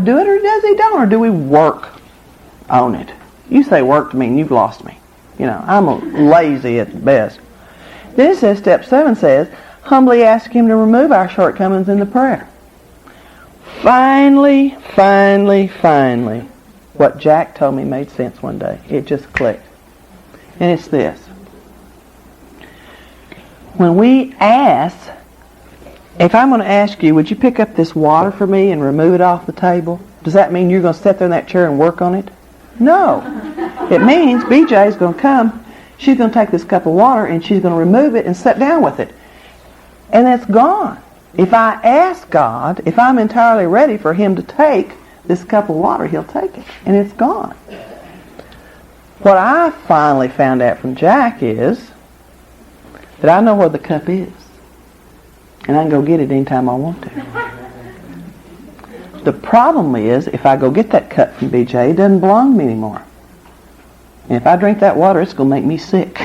do it or does he don't? Or do we work on it? You say work to me and you've lost me. You know, I'm lazy at best. Then it says, step 7 says, humbly ask him to remove our shortcomings in the prayer. Finally, what Jack told me made sense one day. It just clicked. And it's this. When we ask, if I'm going to ask you, would you pick up this water for me and remove it off the table? Does that mean you're going to sit there in that chair and work on it? No. It means BJ's going to come. She's going to take this cup of water and she's going to remove it and sit down with it. And it's gone. If I ask God, if I'm entirely ready for him to take this cup of water, he'll take it. And it's gone. What I finally found out from Jack is that I know where the cup is. And I can go get it anytime I want to. The problem is, if I go get that cup from BJ, it doesn't belong to me anymore. And if I drink that water, it's going to make me sick.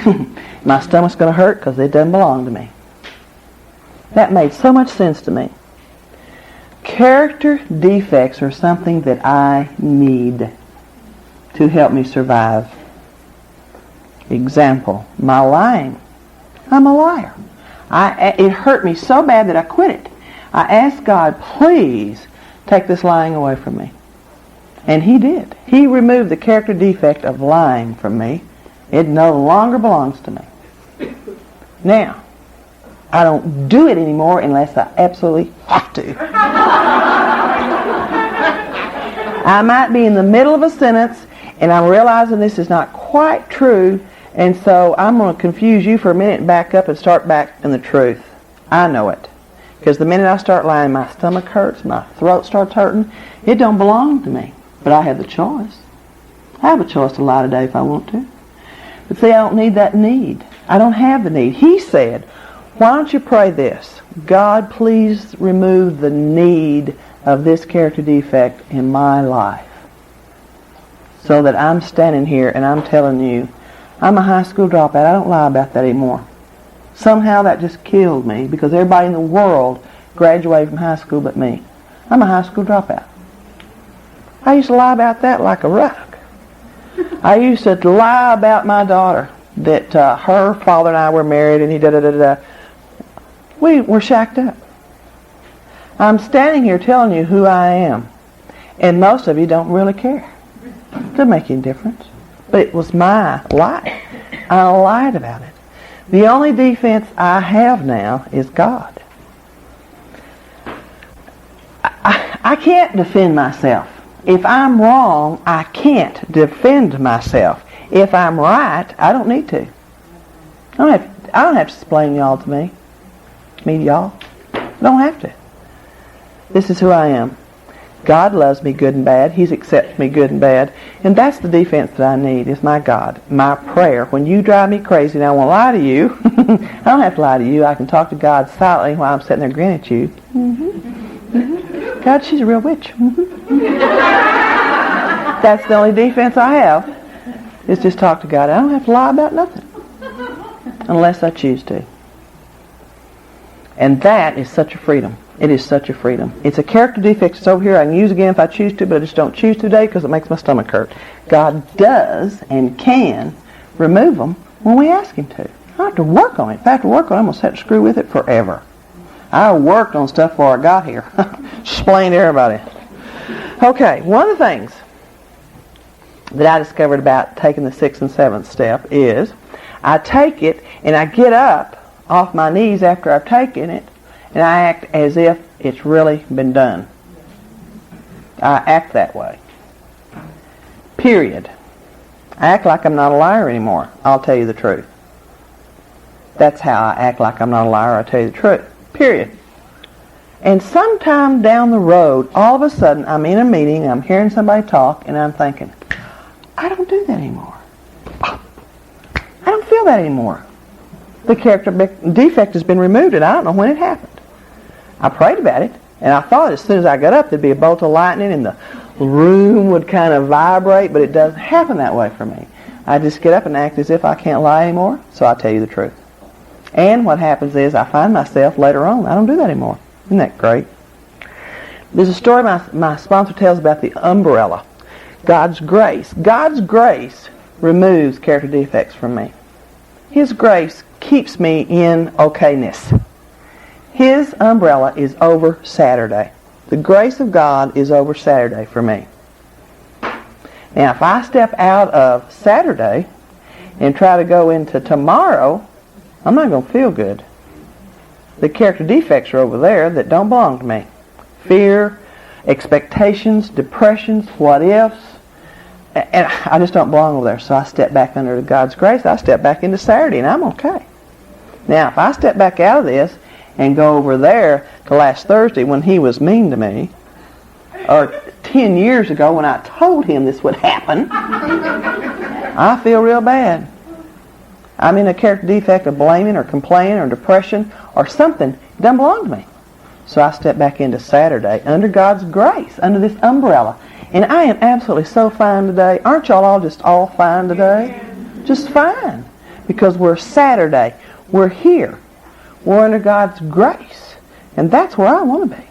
My stomach's going to hurt because it doesn't belong to me. That made so much sense to me. Character defects are something that I need to help me survive. Example, my lying. I'm a liar. It hurt me so bad that I quit it. I asked God, please take this lying away from me. And he did. He removed the character defect of lying from me. It no longer belongs to me. Now, I don't do it anymore unless I absolutely have to. I might be in the middle of a sentence and I'm realizing this is not quite true, and so I'm going to confuse you for a minute and back up and start back in the truth. I know it. Because the minute I start lying, my stomach hurts, my throat starts hurting. It don't belong to me. But I have the choice. I have a choice to lie today if I want to. But see, I don't need that need. I don't have the need. He said, why don't you pray this? God, please remove the need of this character defect in my life. So that I'm standing here and I'm telling you, I'm a high school dropout. I don't lie about that anymore. Somehow that just killed me because everybody in the world graduated from high school but me. I'm a high school dropout. I used to lie about that like a rock. I used to lie about my daughter that her father and I were married and he da-da-da-da. We were shacked up. I'm standing here telling you who I am. And most of you don't really care. It doesn't make any difference. But it was my life. I lied about it. The only defense I have now is God. I can't defend myself. If I'm wrong, I can't defend myself. If I'm right, I don't need to. I don't have to explain y'all to me. Me to y'all. I don't have to. This is who I am. God loves me good and bad. He's accepted me good and bad. And that's the defense that I need, is my God. My prayer. When you drive me crazy and I won't lie to you, I don't have to lie to you. I can talk to God silently while I'm sitting there grinning at you. God, she's a real witch. That's the only defense I have, is just talk to God. I don't have to lie about nothing. Unless I choose to. And that is such a freedom. It is such a freedom. It's a character defect. It's over here. I can use again if I choose to, but I just don't choose today because it makes my stomach hurt. God does and can remove them when we ask him to. I have to work on it. If I have to work on it, I'm going to have to screw with it forever. I worked on stuff before I got here. Explain to everybody. Okay, one of the things that I discovered about taking the 6th and 7th step is I take it and I get up off my knees after I've taken it and I act as if it's really been done. I act that way. Period. I act like I'm not a liar anymore. I'll tell you the truth. That's how I act like I'm not a liar. I'll tell you the truth. Period. And sometime down the road, all of a sudden, I'm in a meeting, I'm hearing somebody talk, and I'm thinking, I don't do that anymore. I don't feel that anymore. The character defect has been removed, and I don't know when it happened. I prayed about it, and I thought as soon as I got up, there'd be a bolt of lightning, and the room would kind of vibrate, but it doesn't happen that way for me. I just get up and act as if I can't lie anymore, so I tell you the truth. And what happens is I find myself later on, I don't do that anymore. Isn't that great? There's a story my sponsor tells about the umbrella. God's grace. God's grace removes character defects from me. His grace keeps me in okayness. His umbrella is over Saturday. The grace of God is over Saturday for me. Now, if I step out of Saturday and try to go into tomorrow, I'm not going to feel good. The character defects are over there that don't belong to me. Fear, expectations, depressions, what ifs. And I just don't belong over there. So I step back under God's grace. I step back into Saturday and I'm okay. Now, if I step back out of this and go over there to last Thursday when he was mean to me, or 10 years ago when I told him this would happen, I feel real bad. I'm in a character defect of blaming or complaining or depression or something. It doesn't belong to me. So I step back into Saturday under God's grace, under this umbrella. And I am absolutely so fine today. Aren't y'all all just all fine today? Just fine. Because we're Saturday. We're here. We're under God's grace. And that's where I want to be.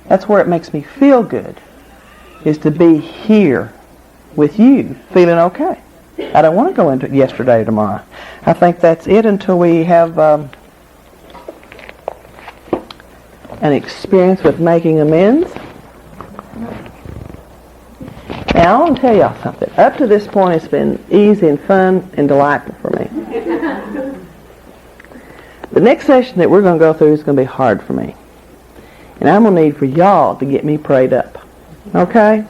That's where it makes me feel good, is to be here with you, feeling okay. I don't want to go into yesterday or tomorrow. I think that's it until we have an experience with making amends. Now, I want to tell y'all something. Up to this point, it's been easy and fun and delightful for me. The next session that we're going to go through is going to be hard for me. And I'm going to need for y'all to get me prayed up. Okay?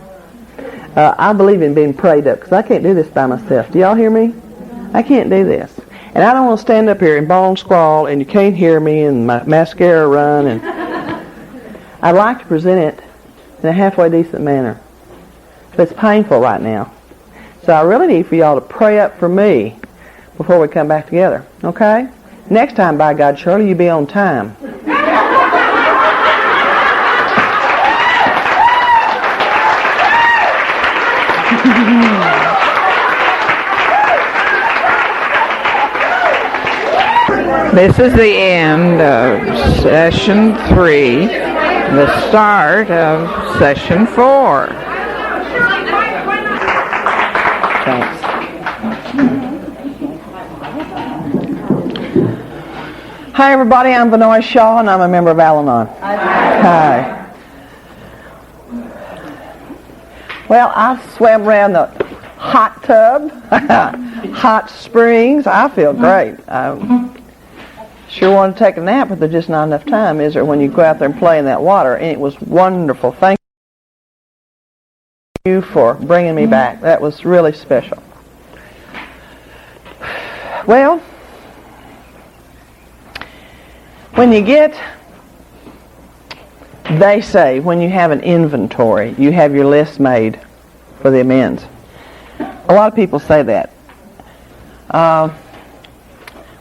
I believe in being prayed up because I can't do this by myself. Do y'all hear me? I can't do this. And I don't want to stand up here and bawl and squall and you can't hear me and my mascara run. And I'd like to present it in a halfway decent manner. But it's painful right now. So I really need for y'all to pray up for me before we come back together. Okay? Next time, by God, Shirley, you be on time. This is the end of session 3, the start of session 4. Thanks. Hi everybody, I'm Vannoy Shaw and I'm a member of Al-Anon. Hi. Well, I swam around the hot tub, hot springs. I feel great. I sure want to take a nap, but there's just not enough time, is there, when you go out there and play in that water? And it was wonderful. Thank you for bringing me back. That was really special. Well, when you get, they say, when you have an inventory, you have your list made for the amends. A lot of people say that.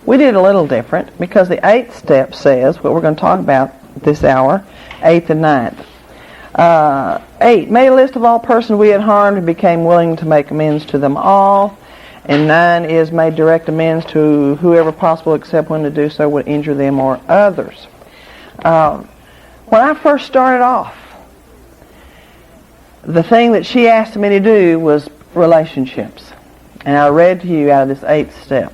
We did a little different because the 8th step says, what we're going to talk about this hour, 8th and 9th. 8, made a list of all persons we had harmed and became willing to make amends to them all. And 9 is made direct amends to whoever possible except when to do so would injure them or others. When I first started off, the thing that she asked me to do was relationships. And I read to you out of this 8th step.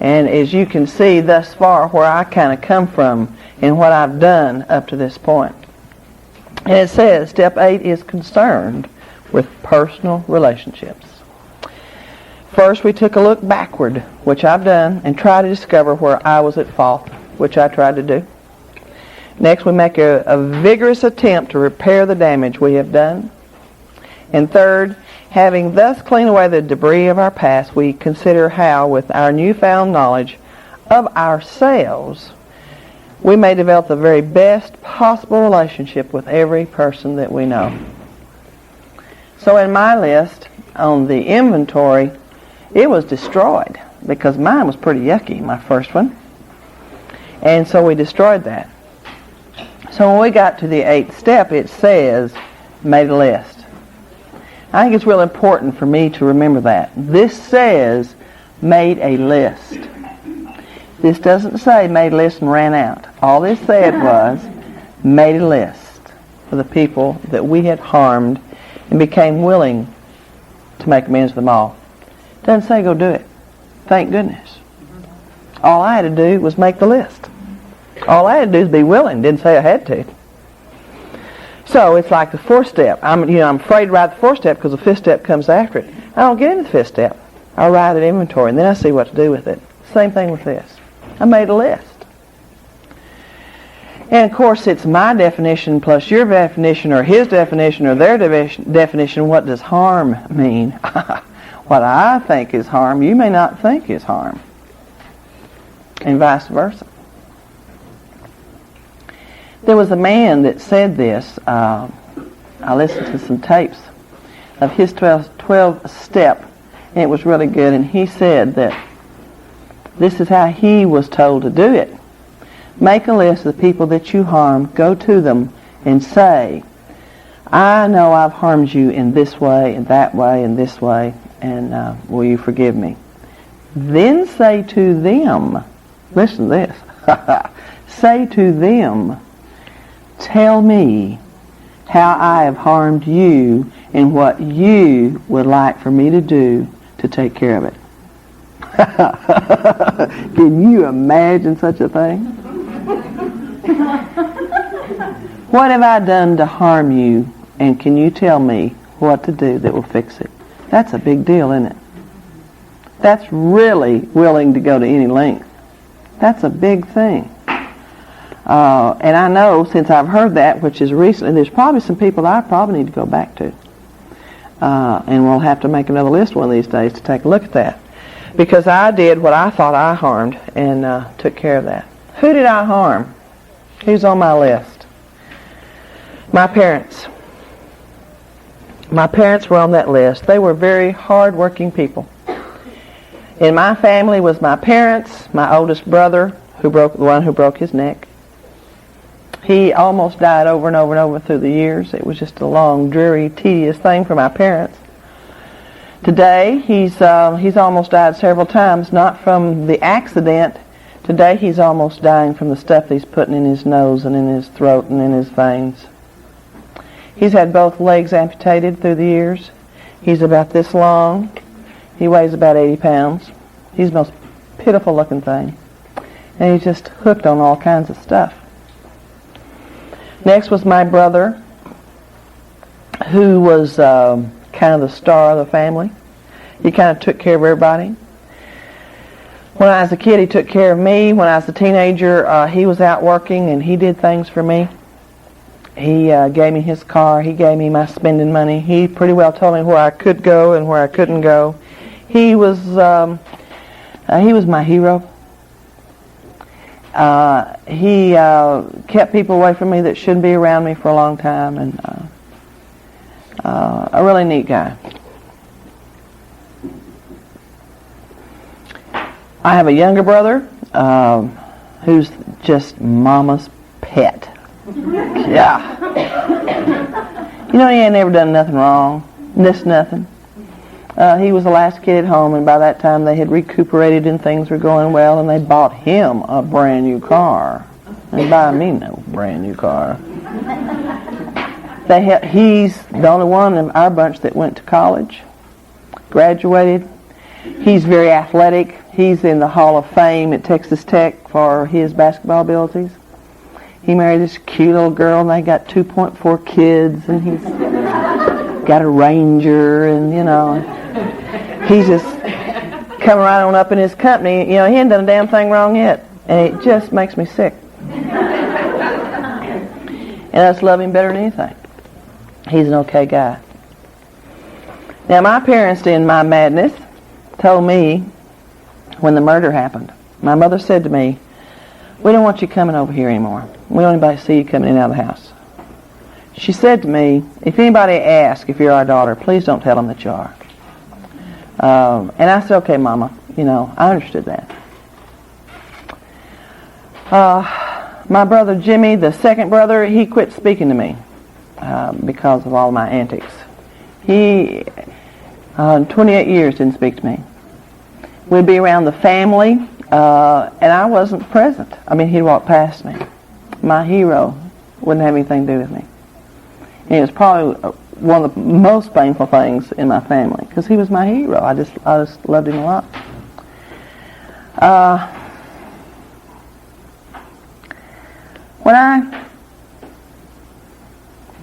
And as you can see thus far where I kind of come from and what I've done up to this point. And it says step 8 is concerned with personal relationships. First, we took a look backward, which I've done, and tried to discover where I was at fault, which I tried to do. Next, we make a vigorous attempt to repair the damage we have done. And third, having thus cleaned away the debris of our past, we consider how, with our newfound knowledge of ourselves, we may develop the very best possible relationship with every person that we know. So in my list, on the inventory, it was destroyed because mine was pretty yucky, my first one. And so we destroyed that. So when we got to the 8th step, it says, made a list. I think it's real important for me to remember that. This says, made a list. This doesn't say made a list and ran out. All this said was, made a list. for the people that we had harmed and became willing to make amends to them all. It doesn't say go do it. Thank goodness. All I had to do was make the list. All I had to do is be willing. Didn't say I had to. So it's like the fourth step. I'm afraid to write the fourth step because the fifth step comes after it. I don't get into the fifth step. I write an inventory and then I see what to do with it. Same thing with this. I made a list. And of course it's my definition plus your definition or his definition or their definition. What does harm mean? What I think is harm, you may not think is harm. And vice versa. There was a man that said this. I listened to some tapes of his 12 step, and it was really good. And he said that this is how he was told to do it. Make a list of the people that you harm. Go to them and say, I know I've harmed you in this way, and that way, and this way, and will you forgive me? Then say to them, listen to this, say to them, tell me how I have harmed you and what you would like for me to do to take care of it. Can you imagine such a thing? What have I done to harm you, and can you tell me what to do that will fix it? That's a big deal, isn't it? That's really willing to go to any length. That's a big thing. And I know since I've heard that, which is recently, there's probably some people that I probably need to go back to. And we'll have to make another list one of these days to take a look at that. Because I did what I thought I harmed and took care of that. Who did I harm? Who's on my list? My parents. My parents were on that list. They were very hard-working people. In my family was my parents, my oldest brother, the one who broke his neck. He almost died over and over and over through the years. It was just a long, dreary, tedious thing for my parents. Today, he's almost died several times, not from the accident. Today, he's almost dying from the stuff he's putting in his nose and in his throat and in his veins. He's had both legs amputated through the years. He's about this long. He weighs about 80 pounds. He's the most pitiful looking thing. And he's just hooked on all kinds of stuff. Next was my brother, who was kind of the star of the family. He kind of took care of everybody. When I was a kid, he took care of me. When I was a teenager, he was out working and he did things for me. He gave me his car. He gave me my spending money. He pretty well told me where I could go and where I couldn't go. He was my hero. He kept people away from me that shouldn't be around me for a long time, and a really neat guy. I have a younger brother who's just Mama's pet. Yeah. You know, he ain't never done nothing wrong. Nothing. He was the last kid at home, and by that time they had recuperated and things were going well, and they bought him a brand new car. And buy me no brand new car. He's the only one in our bunch that went to college, graduated. He's very athletic. He's in the Hall of Fame at Texas Tech for his basketball abilities. He married this cute little girl, and they got 2.4 kids, and he's got a Ranger, and, you know, he's just coming right on up in his company. You know, he ain't done a damn thing wrong yet, and it just makes me sick. And I just love him better than anything. He's an okay guy. Now, my parents, in my madness, told me when the murder happened, my mother said to me, "We don't want you coming over here anymore. We don't want anybody to see you coming in and out of the house." She said to me, "If anybody asks if you're our daughter, please don't tell them that you are." And I said, "Okay, Mama." You know, I understood that. My brother Jimmy, the second brother, he quit speaking to me because of all my antics. He, 28 years, didn't speak to me. We'd be around the family, and I wasn't present. I mean, he'd walk past me. My hero wouldn't have anything to do with me. And it was probably one of the most painful things in my family because he was my hero. I just loved him a lot. When I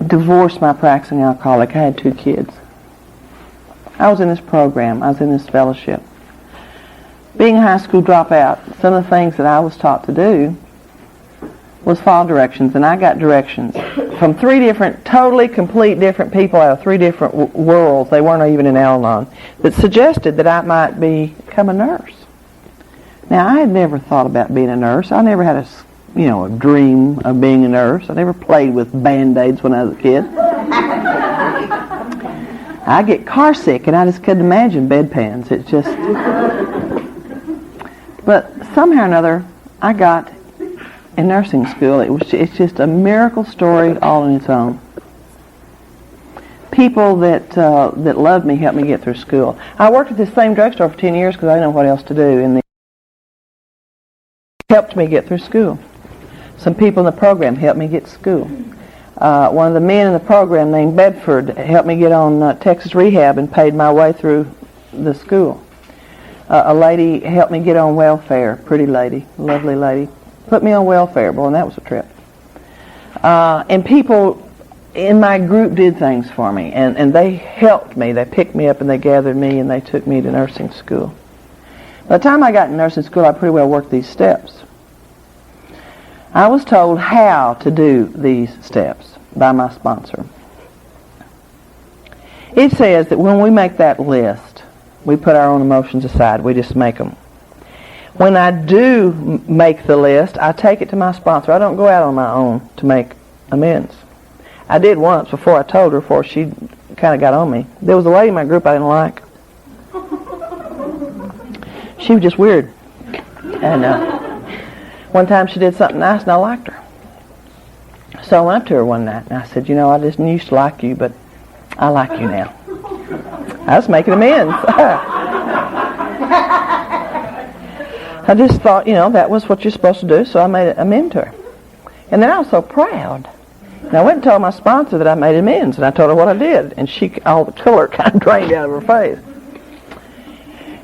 divorced my practicing alcoholic, I had 2 kids. I was in this program. I was in this fellowship. Being a high school dropout, some of the things that I was taught to do was follow directions, and I got directions from 3 different, totally, complete different people out of 3 different worlds. They weren't even in Al-Anon, that suggested that I might become a nurse. Now, I had never thought about being a nurse. I never had a dream of being a nurse. I never played with Band-Aids when I was a kid. I get car sick, and I just couldn't imagine bedpans. It's just... But somehow or another, I got in nursing school. It's just a miracle story all on its own. People that loved me helped me get through school. I worked at this same drugstore for 10 years because I didn't know what else to do, and they helped me get through school. Some people in the program helped me get to school. One of the men in the program named Bedford helped me get on Texas Rehab and paid my way through the school. A lady helped me get on welfare, pretty lady, lovely lady. Put me on welfare, boy, and that was a trip. And people in my group did things for me, and they helped me. They picked me up and they gathered me and they took me to nursing school. By the time I got to nursing school, I pretty well worked these steps. I was told how to do these steps by my sponsor. It says that when we make that list, we put our own emotions aside. We just make them. When I do make the list, I take it to my sponsor. I don't go out on my own to make amends. I did once before I told her, before she kind of got on me. There was a lady in my group I didn't like. She was just weird. And one time she did something nice and I liked her. So I went up to her one night and I said, I just used to like you, but I like you now. I was making amends. I just thought, that was what you're supposed to do, so I made an amends to her. And then I was so proud. And I went and told my sponsor that I made amends, and I told her what I did, and all the color kind of drained out of her face.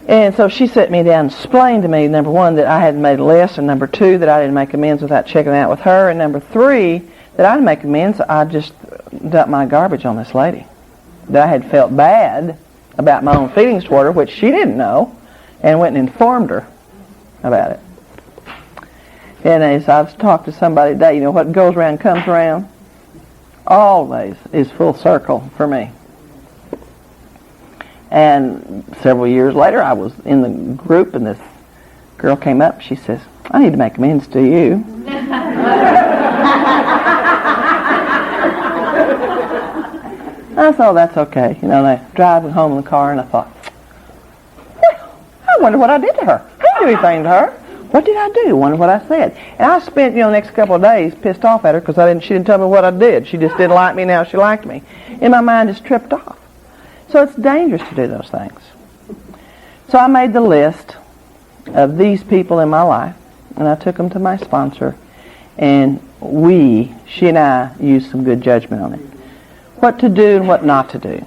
And so she sat me down and explained to me, number 1, that I hadn't made a list, and number 2, that I didn't make amends without checking out with her, and number 3, that I didn't make amends, I just dumped my garbage on this lady. That I had felt bad about my own feelings toward her, which she didn't know, and went and informed her about it. And as I've talked to somebody today, what goes around comes around. Always is full circle for me. And several years later, I was in the group, and this girl came up. She says, "I need to make amends to you." I thought, that's okay. And I driving home in the car, and I thought, well, I wonder what I did to her. I didn't do anything to her. What did I do? Wonder what I said. And I spent, the next couple of days pissed off at her because she didn't tell me what I did. She just didn't like me. Now she liked me. And my mind just tripped off. So it's dangerous to do those things. So I made the list of these people in my life, and I took them to my sponsor, and she and I used some good judgment on it. What to do and what not to do.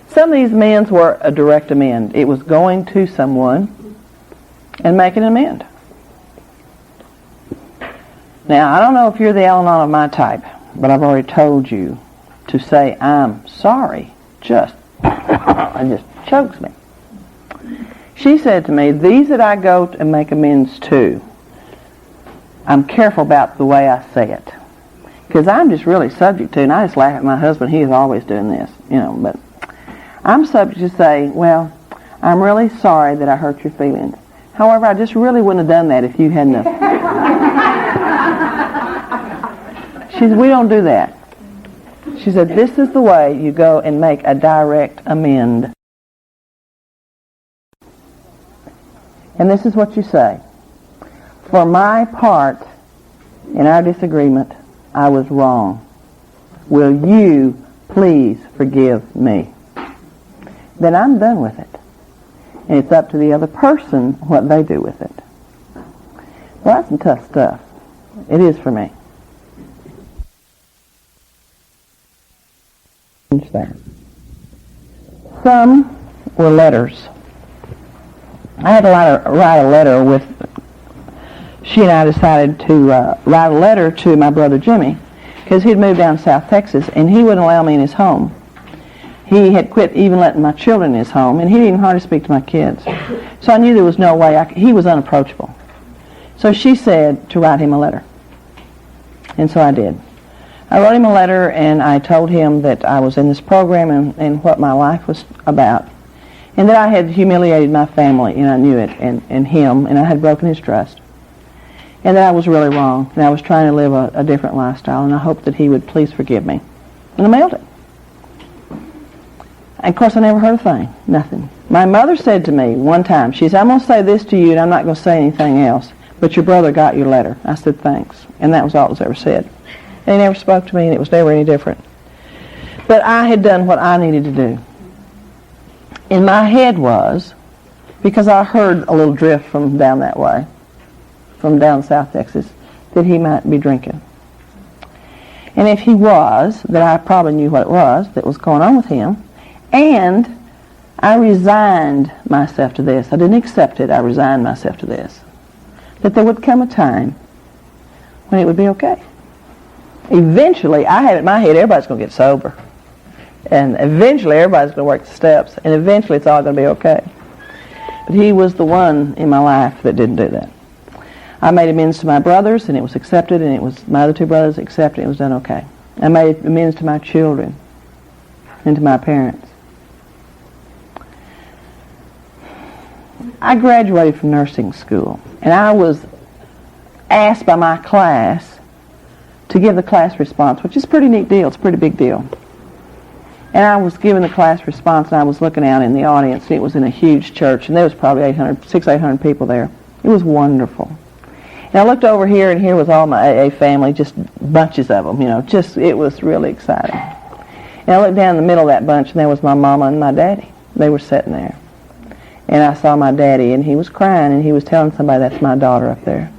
Some of these amends were a direct amend. It was going to someone and making an amend. Now, I don't know if you're the Al-Anon of my type, but I've already told you to say, "I'm sorry," it just chokes me. She said to me, these that I go and make amends to, I'm careful about the way I say it. Because I'm just really subject to, and I just laugh at my husband, he is always doing this, but I'm subject to say, well, I'm really sorry that I hurt your feelings. However, I just really wouldn't have done that if you hadn't have. She said, we don't do that. She said, this is the way you go and make a direct amend. And this is what you say. For my part in our disagreement, I was wrong. Will you please forgive me? Then I'm done with it. And it's up to the other person what they do with it. Well, that's some tough stuff. It is for me. that. Some were letters. I had to write a letter with, she and I decided to write a letter to my brother Jimmy, because he'd moved down to South Texas, and he wouldn't allow me in his home. He had quit even letting my children in his home, and he didn't even hardly speak to my kids. So I knew there was no way, he was unapproachable. So she said to write him a letter. And so I did. I wrote him a letter, and I told him that I was in this program and what my life was about, and that I had humiliated my family, and I knew it, and him, and I had broken his trust, and that I was really wrong, and I was trying to live a different lifestyle, and I hoped that he would please forgive me. And I mailed it. And of course, I never heard a thing, nothing. My mother said to me one time, she said, I'm going to say this to you, and I'm not going to say anything else, but your brother got your letter. I said, thanks. And that was all that was ever said. And he never spoke to me, and it was never any different. But I had done what I needed to do. In my head was, because I heard a little drift from down that way, from down South Texas, that he might be drinking. And if he was, then I probably knew what it was that was going on with him. And I resigned myself to this. I didn't accept it. I resigned myself to this. That there would come a time when it would be okay. Eventually, I had it in my head, everybody's going to get sober. And eventually, everybody's going to work the steps. And eventually, it's all going to be okay. But he was the one in my life that didn't do that. I made amends to my brothers, and it was accepted, and it was my other two brothers accepted, and it was done okay. I made amends to my children and to my parents. I graduated from nursing school, and I was asked by my class to give the class response, which is a pretty neat deal. It's a pretty big deal. And I was giving the class response, and I was looking out in the audience, and it was in a huge church, and there was probably 800 people there. It was wonderful. And I looked over here, and here was all my AA family, just bunches of them, it was really exciting. And I looked down in the middle of that bunch, and there was my mama and my daddy. They were sitting there. And I saw my daddy, and he was crying, and he was telling somebody, that's my daughter up there.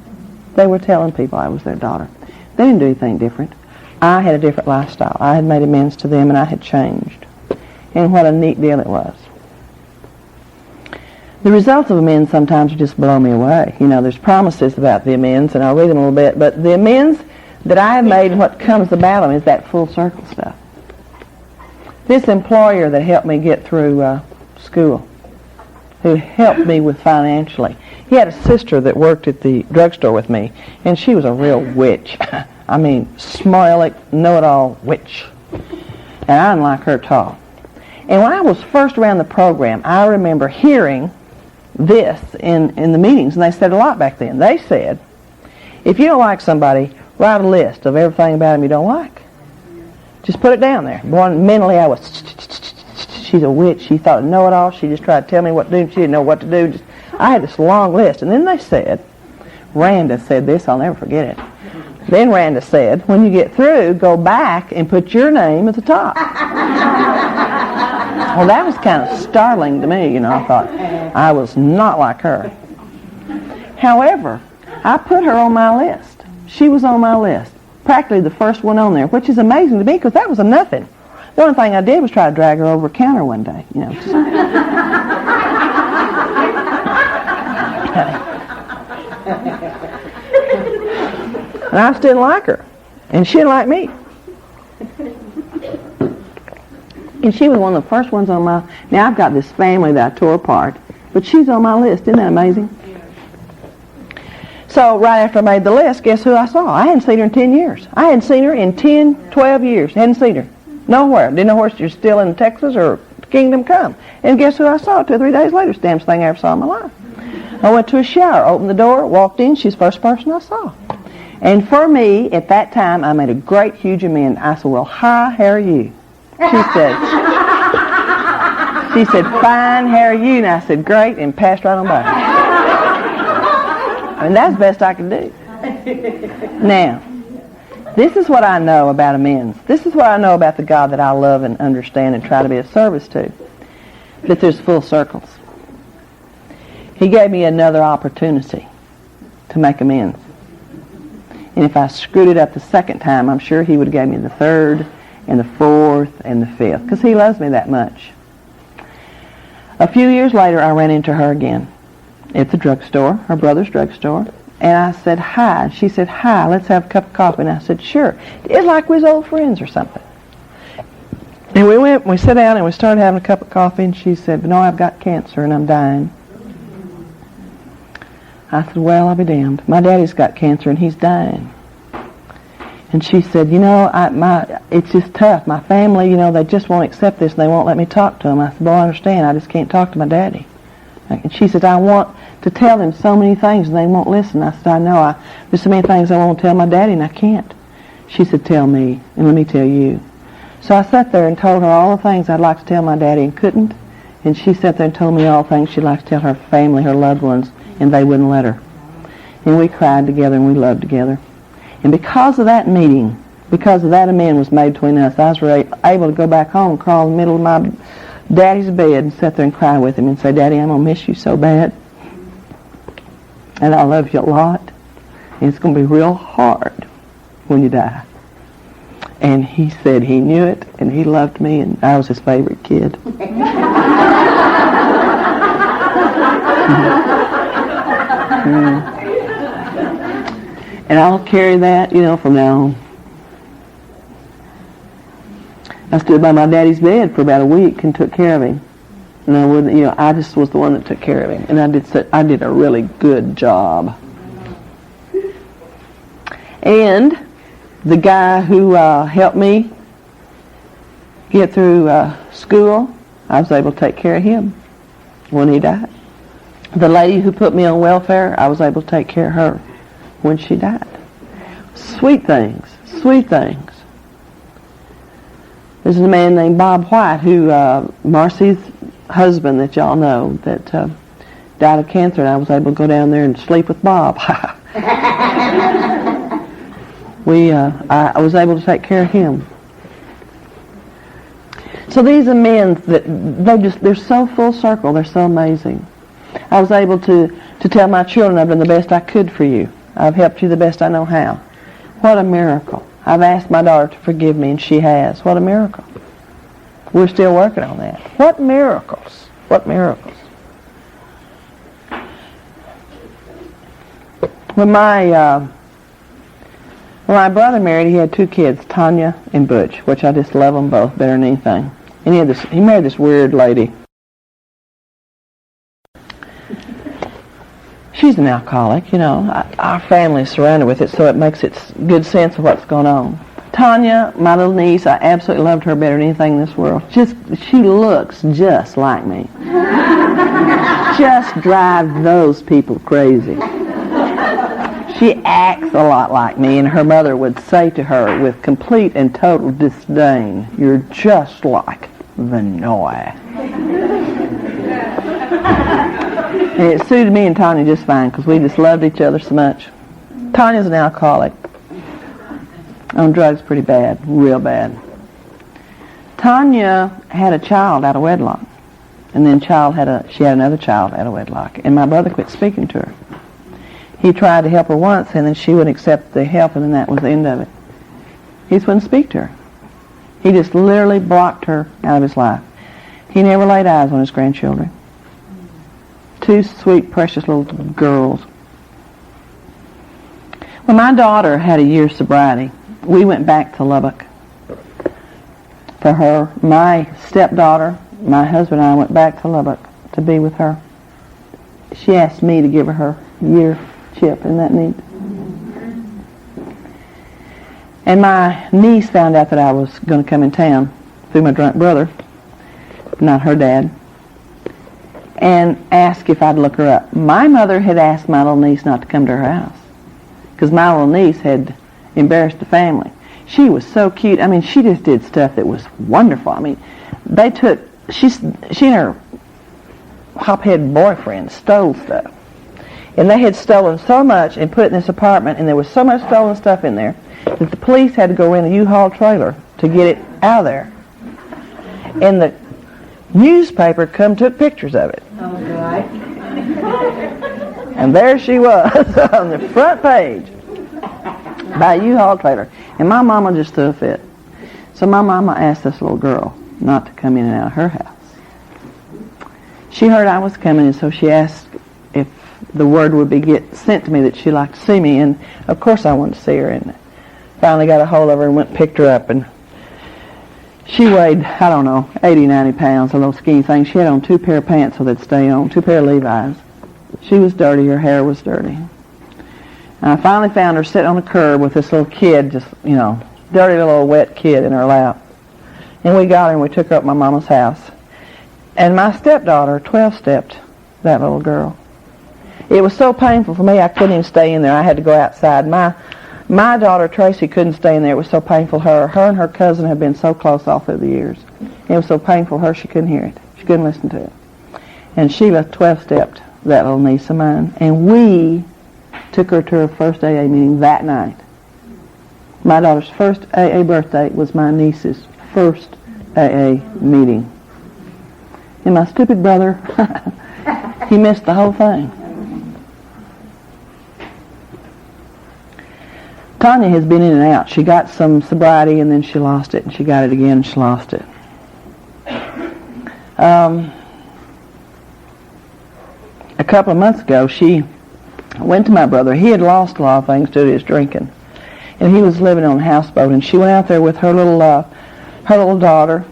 They were telling people I was their daughter. They didn't do anything different. I had a different lifestyle. I had made amends to them, and I had changed. And what a neat deal it was. The results of amends sometimes just blow me away. There's promises about the amends, and I'll read them a little bit, but the amends that I have made and what comes about them is that full circle stuff. This employer that helped me get through school, who helped me with financially. He had a sister that worked at the drugstore with me, and she was a real witch. I mean, smiley, know-it-all witch. And I didn't like her at all. And when I was first around the program, I remember hearing this in the meetings, and they said a lot back then. They said, if you don't like somebody, write a list of everything about them you don't like. Just put it down there. Boy, mentally I was, she's a witch. She thought to know it all. She just tried to tell me what to do. She didn't know what to do. I had this long list. And then they said, Randa said this, I'll never forget it. Then Randa said, when you get through, go back and put your name at the top. Well, that was kind of startling to me. I thought I was not like her. However, I put her on my list. She was on my list. Practically the first one on there, which is amazing to me because that was a nothing. The only thing I did was try to drag her over a counter one day, And I just didn't like her. And she didn't like me. And she was one of the first ones on my... Now, I've got this family that I tore apart, but she's on my list. Isn't that amazing? So, right after I made the list, guess who I saw? I hadn't seen her in 10 years. I hadn't seen her in 10, 12 years. Hadn't seen her. Nowhere. Didn't know where she was still in Texas or Kingdom Come. And guess who I saw 2 or 3 days later? It's the damnest thing I ever saw in my life. I went to a shower, opened the door, walked in. She's the first person I saw. And for me, at that time, I made a great, huge amend. I said, well, hi, how are you? She said, fine, how are you? And I said, great, and passed right on by. And that's the best I could do. Now, this is what I know about amends. This is what I know about the God that I love and understand and try to be of service to. That there's full circles. He gave me another opportunity to make amends. And if I screwed it up the second time, I'm sure he would have gave me the third and the 4th and the 5th, because he loves me that much. A few years later, I ran into her again at the drugstore, her brother's drugstore, and I said, hi. She said, hi, let's have a cup of coffee. And I said, sure. It's like we was old friends or something. And we sat down and we started having a cup of coffee, and she said, no, I've got cancer and I'm dying. I said, well, I'll be damned. My daddy's got cancer and he's dying. And she said, it's just tough. My family, they just won't accept this and they won't let me talk to them. I said, well, I understand. I just can't talk to my daddy. And she said, I want to tell them so many things and they won't listen. I said, I know. There's so many things I want to tell my daddy and I can't. She said, tell me and let me tell you. So I sat there and told her all the things I'd like to tell my daddy and couldn't. And she sat there and told me all the things she'd like to tell her family, her loved ones, and they wouldn't let her. And we cried together and we loved together. And because of that meeting, because of that amendment was made between us, I was able to go back home and crawl in the middle of my daddy's bed and sit there and cry with him and say, Daddy, I'm going to miss you so bad. And I love you a lot. And it's going to be real hard when you die. And he said he knew it and he loved me and I was his favorite kid. And I'll carry that, from now on. I stood by my daddy's bed for about a week and took care of him. And I wouldn't, I just was the one that took care of him. And I did a really good job. And the guy who helped me get through school, I was able to take care of him when he died. The lady who put me on welfare, I was able to take care of her when she died. Sweet things, sweet things. There's a man named Bob White who, Marcy's husband that y'all know, that died of cancer, and I was able to go down there and sleep with Bob. I was able to take care of him. So these amends, they're so full circle, they're so amazing. I was able to tell my children I've done the best I could for you. I've helped you the best I know how. What a miracle. I've asked my daughter to forgive me, and she has. What a miracle. We're still working on that. What miracles. What miracles. When my brother married, he had 2 kids, Tanya and Butch, which I just love them both better than anything. And he married this weird lady. She's an alcoholic, Our family is surrounded with it, so it makes it good sense of what's going on. Tanya, my little niece, I absolutely loved her better than anything in this world. She looks just like me. Just drive those people crazy. She acts a lot like me, and her mother would say to her with complete and total disdain, "You're just like Vannoy." And it suited me and Tanya just fine because we just loved each other so much. Tanya's an alcoholic. On drugs pretty bad, real bad. Tanya had a child out of wedlock. And then she had another child out of wedlock. And my brother quit speaking to her. He tried to help her once, and then she wouldn't accept the help, and then that was the end of it. He just wouldn't speak to her. He just literally blocked her out of his life. He never laid eyes on his grandchildren. 2 sweet, precious little girls. When my daughter had a year's sobriety, we went back to Lubbock for her. My stepdaughter, my husband and I went back to Lubbock to be with her. She asked me to give her year chip. Isn't that neat? And my niece found out that I was going to come in town through my drunk brother, not her dad, and asked if I'd look her up. My mother had asked my little niece not to come to her house because my little niece had embarrassed the family. She was so cute. I mean, she just did stuff that was wonderful. I mean, she and her hophead boyfriend stole stuff. And they had stolen so much and put it in this apartment, and there was so much stolen stuff in there that the police had to go in a U-Haul trailer to get it out of there. And the newspaper took pictures of it. Oh, right. And there she was on the front page by a U-Haul trailer. And my mama just threw a fit. So my mama asked this little girl not to come in and out of her house. She heard I was coming, and so she asked if the word would be sent to me that she'd like to see me. And of course I wanted to see her, and finally got a hold of her and went and picked her up. And she weighed, I don't know, 80, 90 pounds, a little skinny thing. She had on 2 pair of pants so they'd stay on, 2 pair of Levi's. She was dirty, her hair was dirty. And I finally found her sitting on the curb with this little kid, just, dirty little wet kid in her lap. And we got her and we took her up to my mama's house. And my stepdaughter 12-stepped that little girl. It was so painful for me I couldn't even stay in there. I had to go outside. My daughter Tracy couldn't stay in there. It was so painful to her. Her and her cousin had been so close all through the years. It was so painful to her she couldn't hear it. She couldn't listen to it. And Sheila 12-stepped that little niece of mine. And we took her to her first AA meeting that night. My daughter's first AA birthday was my niece's first AA meeting. And my stupid brother, he missed the whole thing. Tanya has been in and out. She got some sobriety and then she lost it, and she got it again and she lost it. A couple of months ago, she went to my brother. He had lost a lot of things due to his drinking, and he was living on a houseboat. And she went out there with her little daughter,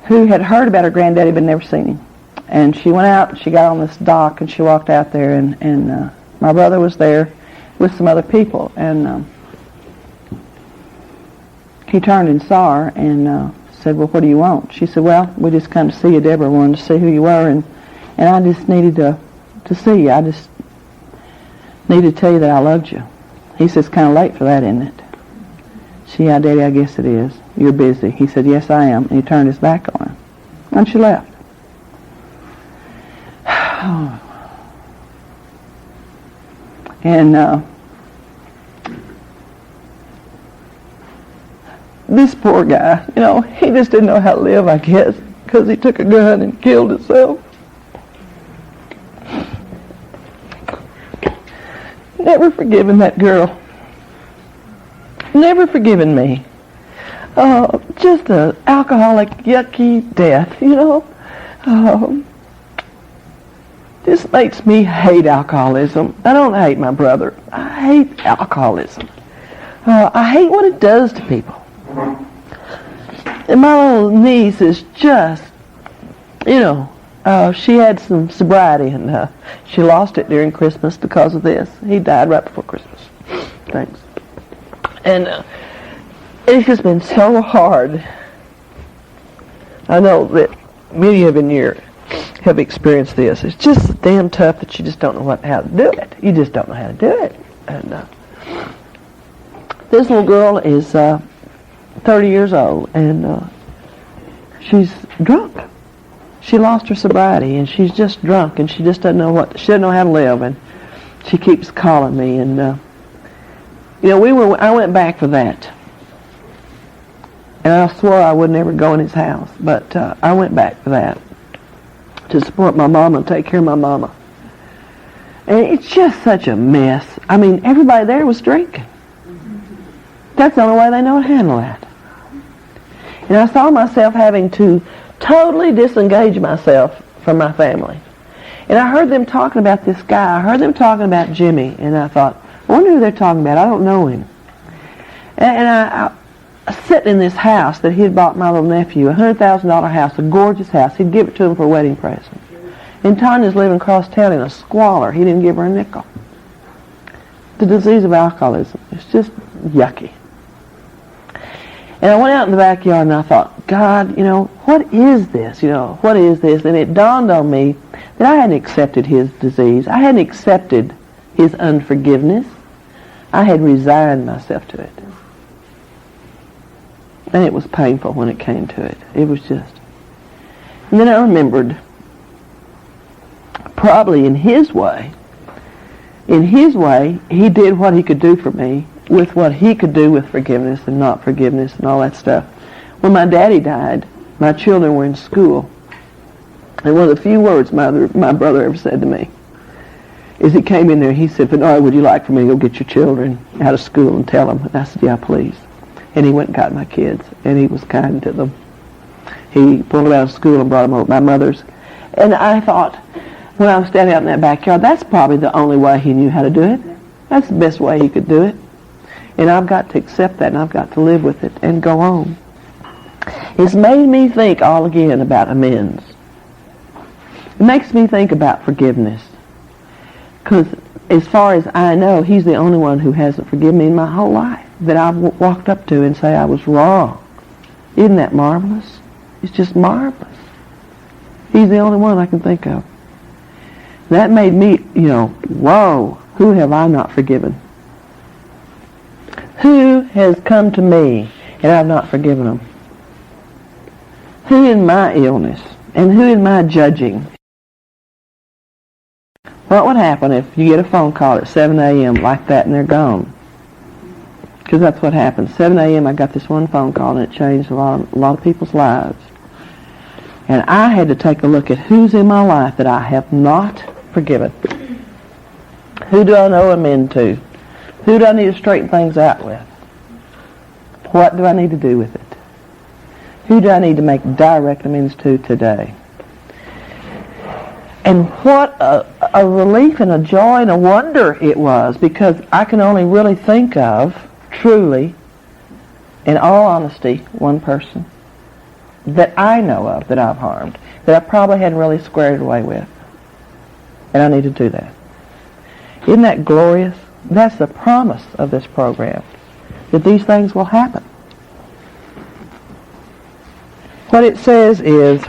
who had heard about her granddaddy but never seen him. And she went out. She got on this dock and she walked out there, and my brother was there with some other people, and he turned and saw her and said, "Well, what do you want?" She said, "Well, we just come to see you. Deborah wanted to see who you were, and I just needed to see you. I just needed to tell you that I loved you." He says, "Kind of late for that, isn't it?" She, "Yeah, Daddy, I guess it is. You're busy." He said, "Yes, I am." And he turned his back on her, and she left. And this poor guy, he just didn't know how to live, I guess, because he took a gun and killed himself. Never forgiven that girl. Never forgiven me. Just an alcoholic, yucky death, This makes me hate alcoholism. I don't hate my brother. I hate alcoholism. I hate what it does to people. And my little niece is just, she had some sobriety, and she lost it during Christmas because of this. He died right before Christmas. Thanks. And it's just been so hard. I know that many of you in here have experienced this. It's just damn tough that you just don't know how to do it. You just don't know how to do it. And this little girl is 30 years old, and she's drunk. She lost her sobriety, and she's just drunk, and she just doesn't know how to live, and she keeps calling me, and I went back for that, and I swore I would never go in his house, but I went back for that to support my mama and take care of my mama. And it's just such a mess. I mean, everybody there was drinking. That's the only way they know how to handle that. And I saw myself having to totally disengage myself from my family. And I heard them talking about this guy. I heard them talking about Jimmy. And I thought, I wonder who they're talking about. I don't know him. And I sitting in this house that he had bought my little nephew, a $100,000 house, a gorgeous house. He'd give it to him for a wedding present. And Tanya's living across town in a squalor. He didn't give her a nickel. The disease of alcoholism. It's just yucky. And I went out in the backyard and I thought, God, what is this? What is this? And it dawned on me that I hadn't accepted his disease. I hadn't accepted his unforgiveness. I had resigned myself to it. And it was painful when it came to it. It was just. And then I remembered, probably in his way, he did what he could do for me with what he could do with forgiveness and not forgiveness and all that stuff. When my daddy died, my children were in school. And one of the few words my brother ever said to me is he came in there, he said, "Vannoy, would you like for me to go get your children out of school and tell them?" And I said, "Yeah, please." And he went and got my kids, and he was kind to them. He pulled them out of school and brought them over to my mother's. And I thought, when I was standing out in that backyard, that's probably the only way he knew how to do it. That's the best way he could do it. And I've got to accept that, and I've got to live with it and go on. It's made me think all again about amends. It makes me think about forgiveness. Because as far as I know, he's the only one who hasn't forgiven me in my whole life that I've walked up to and say I was wrong. Isn't that marvelous? It's just marvelous. He's the only one I can think of. That made me, whoa, who have I not forgiven? Who has come to me and I've not forgiven them? Who in my illness and who in my judging? What would happen if you get a phone call at 7 a.m. like that and they're gone? Because that's what happened. 7 a.m. I got this one phone call and it changed a lot of people's lives. And I had to take a look at who's in my life that I have not forgiven. Who do I owe amend to? Who do I need to straighten things out with? What do I need to do with it? Who do I need to make direct amends to today? And what a relief and a joy and a wonder it was, because I can only really think of, truly, in all honesty, one person that I know of that I've harmed, that I probably hadn't really squared away with. And I need to do that. Isn't that glorious? That's the promise of this program, that these things will happen. What it says is,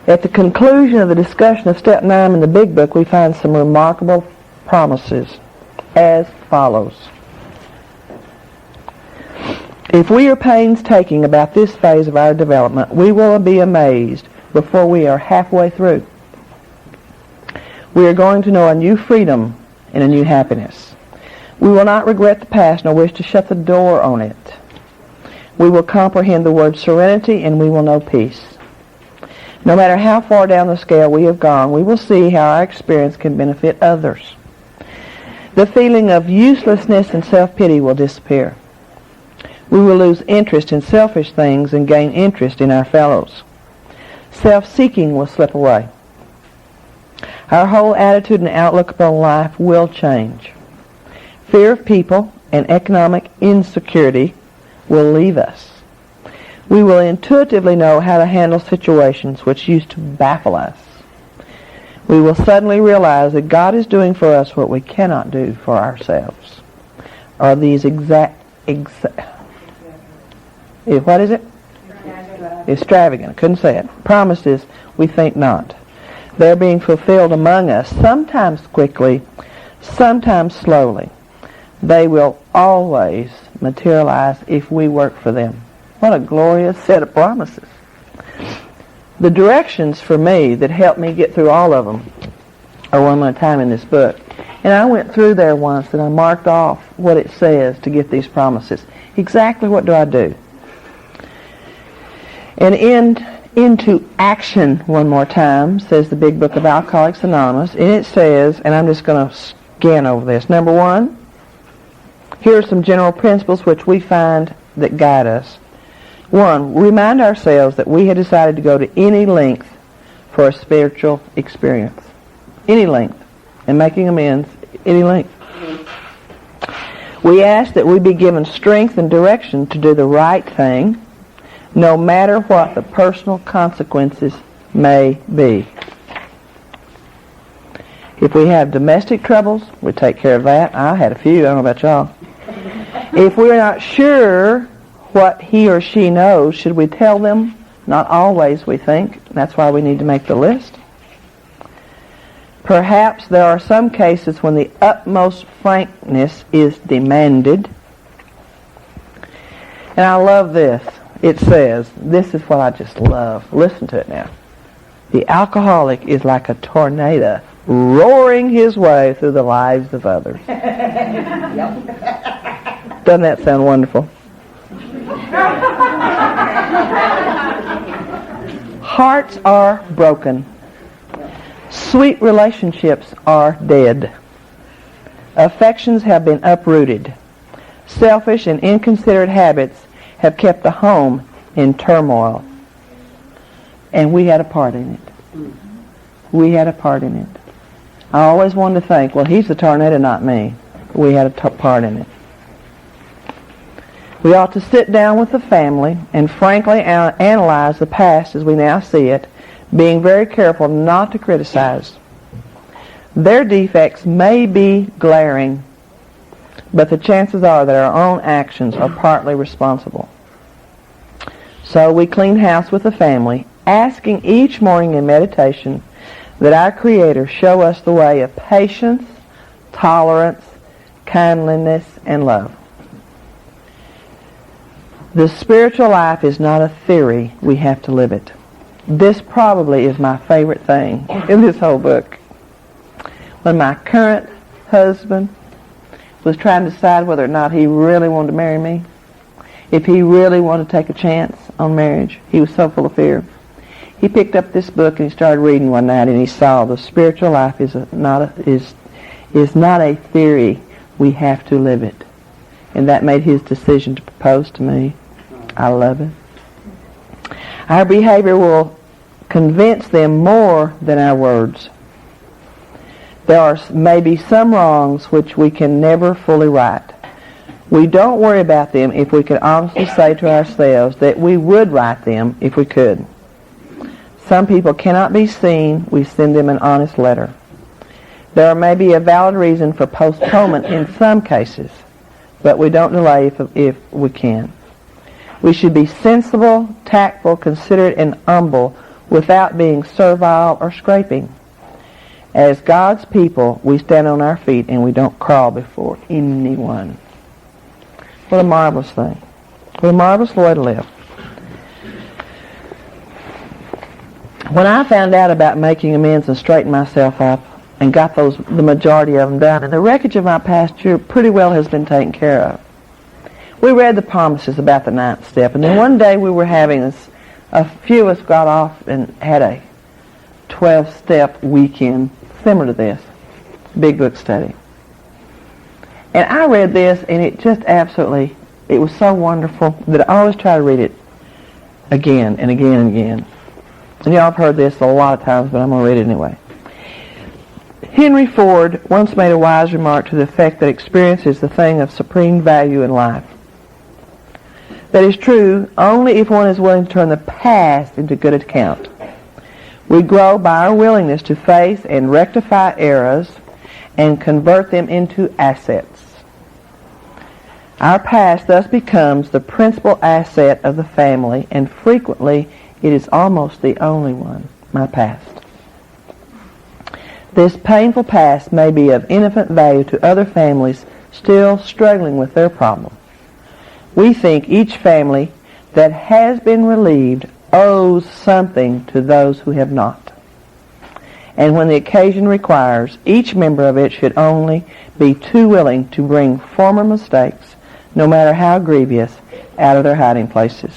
at the conclusion of the discussion of Step 9 in the Big Book, we find some remarkable promises as follows. If we are painstaking about this phase of our development, we will be amazed before we are halfway through. We are going to know a new freedom and a new happiness. We will not regret the past nor wish to shut the door on it. We will comprehend the word serenity and we will know peace. No matter how far down the scale we have gone, we will see how our experience can benefit others. The feeling of uselessness and self-pity will disappear. We will lose interest in selfish things and gain interest in our fellows. Self-seeking will slip away. Our whole attitude and outlook upon life will change. Fear of people and economic insecurity will leave us. We will intuitively know how to handle situations which used to baffle us. We will suddenly realize that God is doing for us what we cannot do for ourselves. Are these what is it? Extravagant. Couldn't say it. Promises we think not. They're being fulfilled among us, sometimes quickly, sometimes slowly. They will always materialize if we work for them. What a glorious set of promises. The directions for me that helped me get through all of them are one at a time in this book. And I went through there once and I marked off what it says to get these promises. Exactly what do I do? And into action one more time, says the Big Book of Alcoholics Anonymous. And it says, and I'm just going to scan over this. Number one, here are some general principles which we find that guide us. One, remind ourselves that we had decided to go to any length for a spiritual experience. Any length. And making amends, any length. We ask that we be given strength and direction to do the right thing, no matter what the personal consequences may be. If we have domestic troubles, we take care of that. I had a few, I don't know about y'all. If we're not sure what he or she knows, should we tell them? Not always, we think. That's why we need to make the list. Perhaps there are some cases when the utmost frankness is demanded. And I love this. It says, this is what I just love. Listen to it now. The alcoholic is like a tornado roaring his way through the lives of others. Doesn't that sound wonderful? Hearts are broken. Sweet relationships are dead. Affections have been uprooted. Selfish and inconsiderate habits have kept the home in turmoil. And we had a part in it. We had a part in it. I always wanted to think, well, he's the tornado, not me. We had a part in it. We ought to sit down with the family and frankly analyze the past as we now see it, being very careful not to criticize. Their defects may be glaring, but the chances are that our own actions are partly responsible. So we clean house with the family, asking each morning in meditation that our Creator show us the way of patience, tolerance, kindliness, and love. The spiritual life is not a theory. We have to live it. This probably is my favorite thing in this whole book. When my current husband was trying to decide whether or not he really wanted to marry me, if he really wanted to take a chance on marriage, he was so full of fear. He picked up this book and he started reading one night, and he saw the spiritual life is not a theory. We have to live it. And that made his decision to propose to me. I love it. Our behavior will convince them more than our words. There are maybe some wrongs which we can never fully right. We don't worry about them if we could honestly say to ourselves that we would right them if we could. Some people cannot be seen. We send them an honest letter. There may be a valid reason for postponement in some cases, but we don't delay if we can. We should be sensible, tactful, considerate, and humble without being servile or scraping. As God's people, we stand on our feet and we don't crawl before anyone. What a marvelous thing. What a marvelous way to live. When I found out about making amends and straightened myself up and got the majority of them done, and the wreckage of my past year pretty well has been taken care of. We read the promises about the 9th step, and then one day we were having this, a few of us got off and had a 12-step weekend similar to this, big book study. And I read this, and it just absolutely, it was so wonderful that I always try to read it again and again and again. And y'all have heard this a lot of times, but I'm going to read it anyway. Henry Ford once made a wise remark to the effect that experience is the thing of supreme value in life. That is true only if one is willing to turn the past into good account. We grow by our willingness to face and rectify errors and convert them into assets. Our past thus becomes the principal asset of the family, and frequently it is almost the only one, my past. This painful past may be of infinite value to other families still struggling with their problem. We think each family that has been relieved owes something to those who have not. And when the occasion requires, each member of it should only be too willing to bring former mistakes, no matter how grievous, out of their hiding places.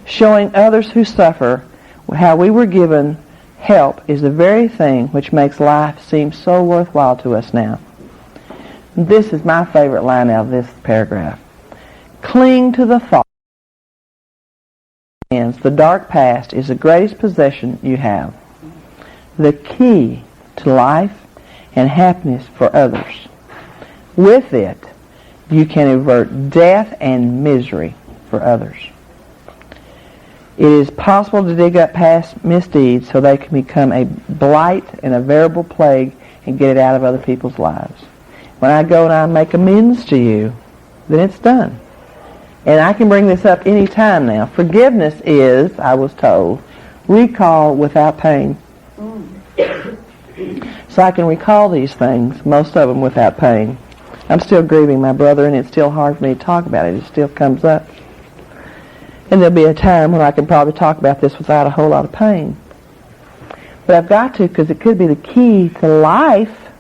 Showing others who suffer how we were given help is the very thing which makes life seem so worthwhile to us now. This is my favorite line out of this paragraph. Cling to the thought that the dark past is the greatest possession you have, the key to life and happiness for others. With it, you can avert death and misery for others. It is possible to dig up past misdeeds so they can become a blight and a veritable plague and get it out of other people's lives. When I go and I make amends to you, then it's done. And I can bring this up any time now. Forgiveness is, I was told, recall without pain. So I can recall these things, most of them without pain. I'm still grieving my brother, and it's still hard for me to talk about it. It still comes up. And there'll be a time when I can probably talk about this without a whole lot of pain. But I've got to, because it could be the key to life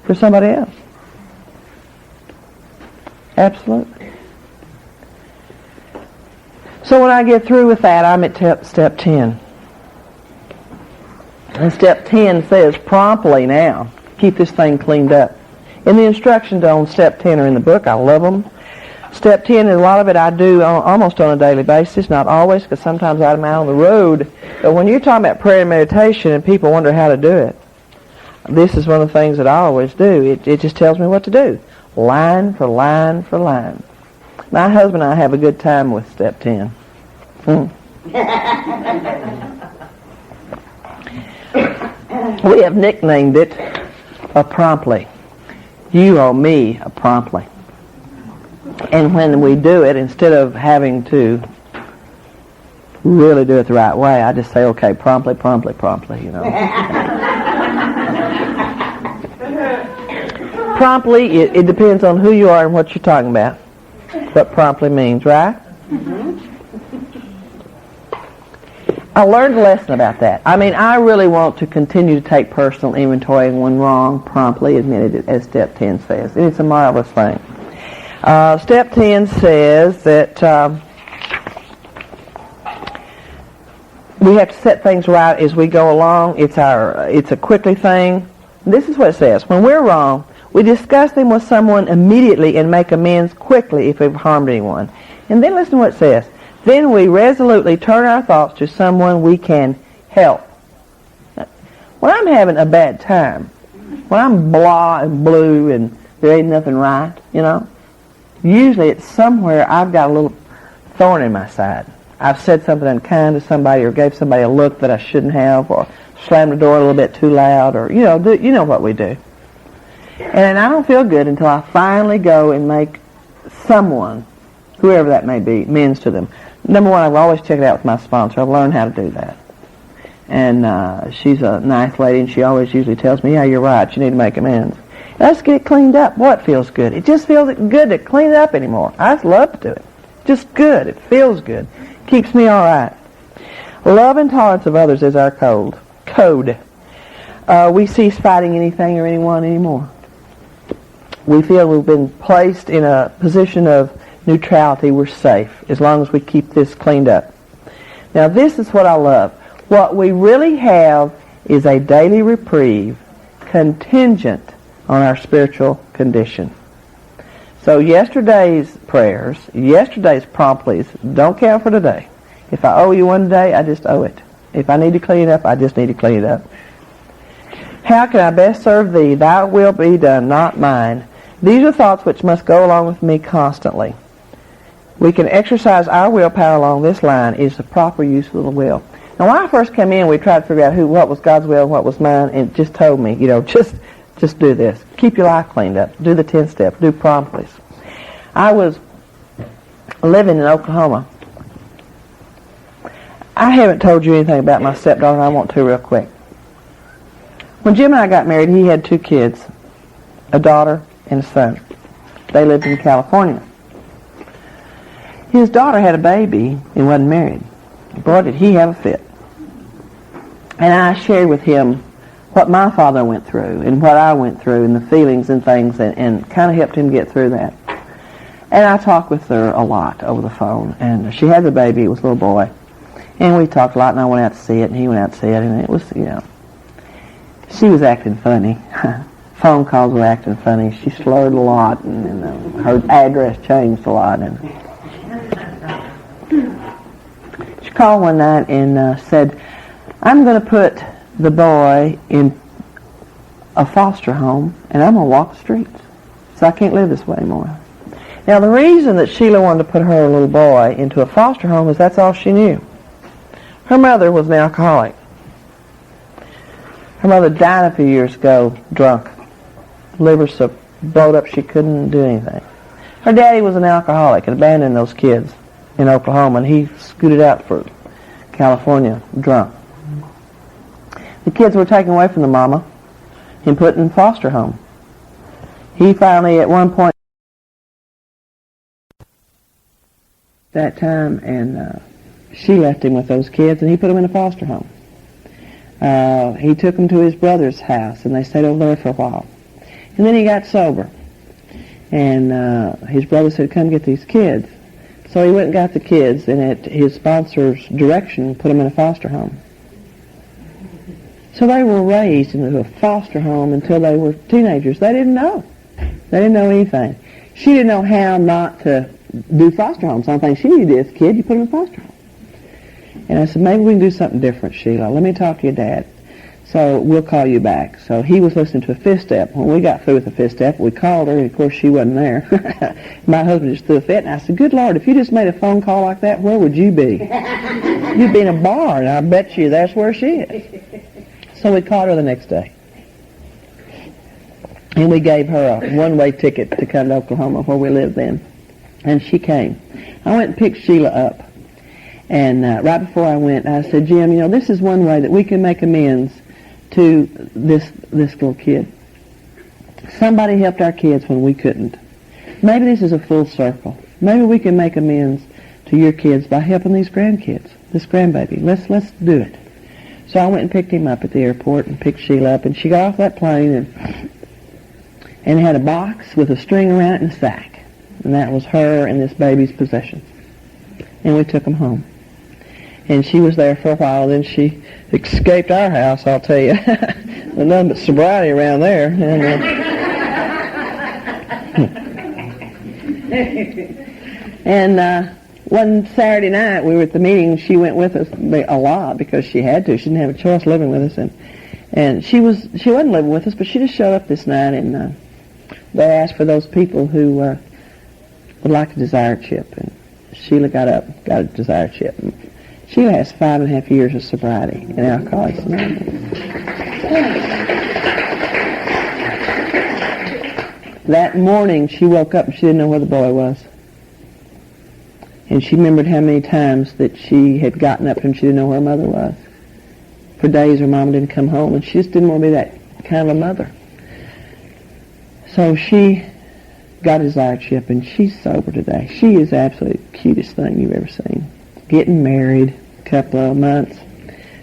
for somebody else. Absolutely. So when I get through with that, I'm at step 10. And step 10 says promptly now, keep this thing cleaned up. And the instructions on step 10 are in the book. I love them. Step 10, and a lot of it I do almost on a daily basis, not always, because sometimes I'm out on the road. But when you're talking about prayer and meditation and people wonder how to do it, this is one of the things that I always do. It just tells me what to do, line for line for line. My husband and I have a good time with step 10. We have nicknamed it a promptly. You owe me a promptly. And when we do it, instead of having to really do it the right way, I just say, okay, promptly, promptly, promptly, you know. Promptly, it depends on who you are and what you're talking about. What promptly means, right? I learned a lesson about that. I mean, I really want to continue to take personal inventory, and when wrong, promptly admit it, as step 10 says. And it's a marvelous thing. Step 10 says that we have to set things right as we go along. It's a quickly thing. This is what it says. When we're wrong, we discuss them with someone immediately and make amends quickly if we've harmed anyone. And then listen to what it says. Then we resolutely turn our thoughts to someone we can help. When I'm having a bad time, when I'm blah and blue and there ain't nothing right, you know, usually it's somewhere I've got a little thorn in my side. I've said something unkind to somebody or gave somebody a look that I shouldn't have, or slammed the door a little bit too loud, or, you know what we do. And I don't feel good until I finally go and make someone, whoever that may be, amends to them. Number one, I've always checked it out with my sponsor. I've learned how to do that. And she's a nice lady, and she always usually tells me, yeah, you're right, you need to make amends. Let's get it cleaned up. Boy, it feels good. It just feels good to clean it up anymore. I just love to do it. Just good. It feels good. Keeps me all right. Love and tolerance of others is our code. We cease fighting anything or anyone anymore. We feel we've been placed in a position of neutrality. We're safe as long as we keep this cleaned up. Now, this is what I love. What we really have is a daily reprieve contingent on our spiritual condition. So yesterday's prayers, yesterday's promptlies don't count for today. If I owe you one today, I just owe it. If I need to clean it up, I just need to clean it up. How can I best serve thee? Thy will be done, not mine. These are thoughts which must go along with me constantly. We can exercise our willpower along this line is the proper use of the will. Now, when I first came in, we tried to figure out what was God's will and what was mine, and it just told me, just do this. Keep your life cleaned up. Do the 10 steps. Do promptlies. I was living in Oklahoma. I haven't told you anything about my stepdaughter, and I want to real quick. When Jim and I got married, he had 2 kids, a daughter and a son. They lived in California. His daughter had a baby and wasn't married. Boy, did he have a fit. And I shared with him what my father went through and what I went through and the feelings and things, and kind of helped him get through that. And I talked with her a lot over the phone. And she had the baby. It was a little boy. And we talked a lot, and I went out to see it, and he went out to see it, and it was, she was acting funny. Phone calls were acting funny. She slurred a lot, and her address changed a lot. And she called one night and said, I'm going to put the boy in a foster home, and I'm going to walk the streets. So I can't live this way anymore. Now, the reason that Sheila wanted to put her little boy into a foster home is that's all she knew. Her mother was an alcoholic. Her mother died a few years ago, drunk. Liver so blowed up she couldn't do anything. Her daddy was an alcoholic and abandoned those kids in Oklahoma, and he scooted out for California drunk. The kids were taken away from the mama and put in foster home. He finally, at one point, that time, and she left him with those kids, and he put them in a foster home. He took them to his brother's house, and they stayed over there for a while. And then he got sober, and his brother said, come get these kids. So he went and got the kids, and at his sponsor's direction, put them in a foster home. So they were raised in a foster home until they were teenagers. They didn't know. They didn't know anything. She didn't know how not to do foster homes. The only thing she knew to do as a kid, you put them in foster home. And I said, maybe we can do something different, Sheila. Let me talk to your dad. So we'll call you back. So he was listening to a fifth step. When we got through with the fifth step, we called her, and of course she wasn't there. My husband just threw a fit, and I said, good Lord, if you just made a phone call like that, where would you be? You'd be in a bar, and I bet you that's where she is. So we called her the next day. And we gave her a one-way ticket to come to Oklahoma, where we lived then. And she came. I went and picked Sheila up. And right before I went, I said, Jim, you know, this is one way that we can make amends to this little kid. Somebody helped our kids when we couldn't. Maybe this is a full circle. Maybe we can make amends to your kids by helping these grandkids, this grandbaby. Let's do it. So I went and picked him up at the airport and picked Sheila up, and she got off that plane and had a box with a string around it and a sack. And that was her and this baby's possessions. And we took them home. And she was there for a while. Then she escaped our house, I'll tell you. There's nothing but sobriety around there. And one Saturday night, we were at the meeting. She went with us a lot because she had to. She didn't have a choice living with us. And she wasn't living with us, but she just showed up this night, and they asked for those people who would like a desire chip. And Sheila got up, got a desire chip. Sheila has 5.5 years of sobriety in Alcoholics Anonymous. That morning, she woke up and she didn't know where the boy was. And she remembered how many times that she had gotten up and she didn't know where her mother was. For days, her mama didn't come home, and she just didn't want to be that kind of a mother. So she got a desire chip, and she's sober today. She is absolutely the cutest thing you've ever seen. Getting married a couple of months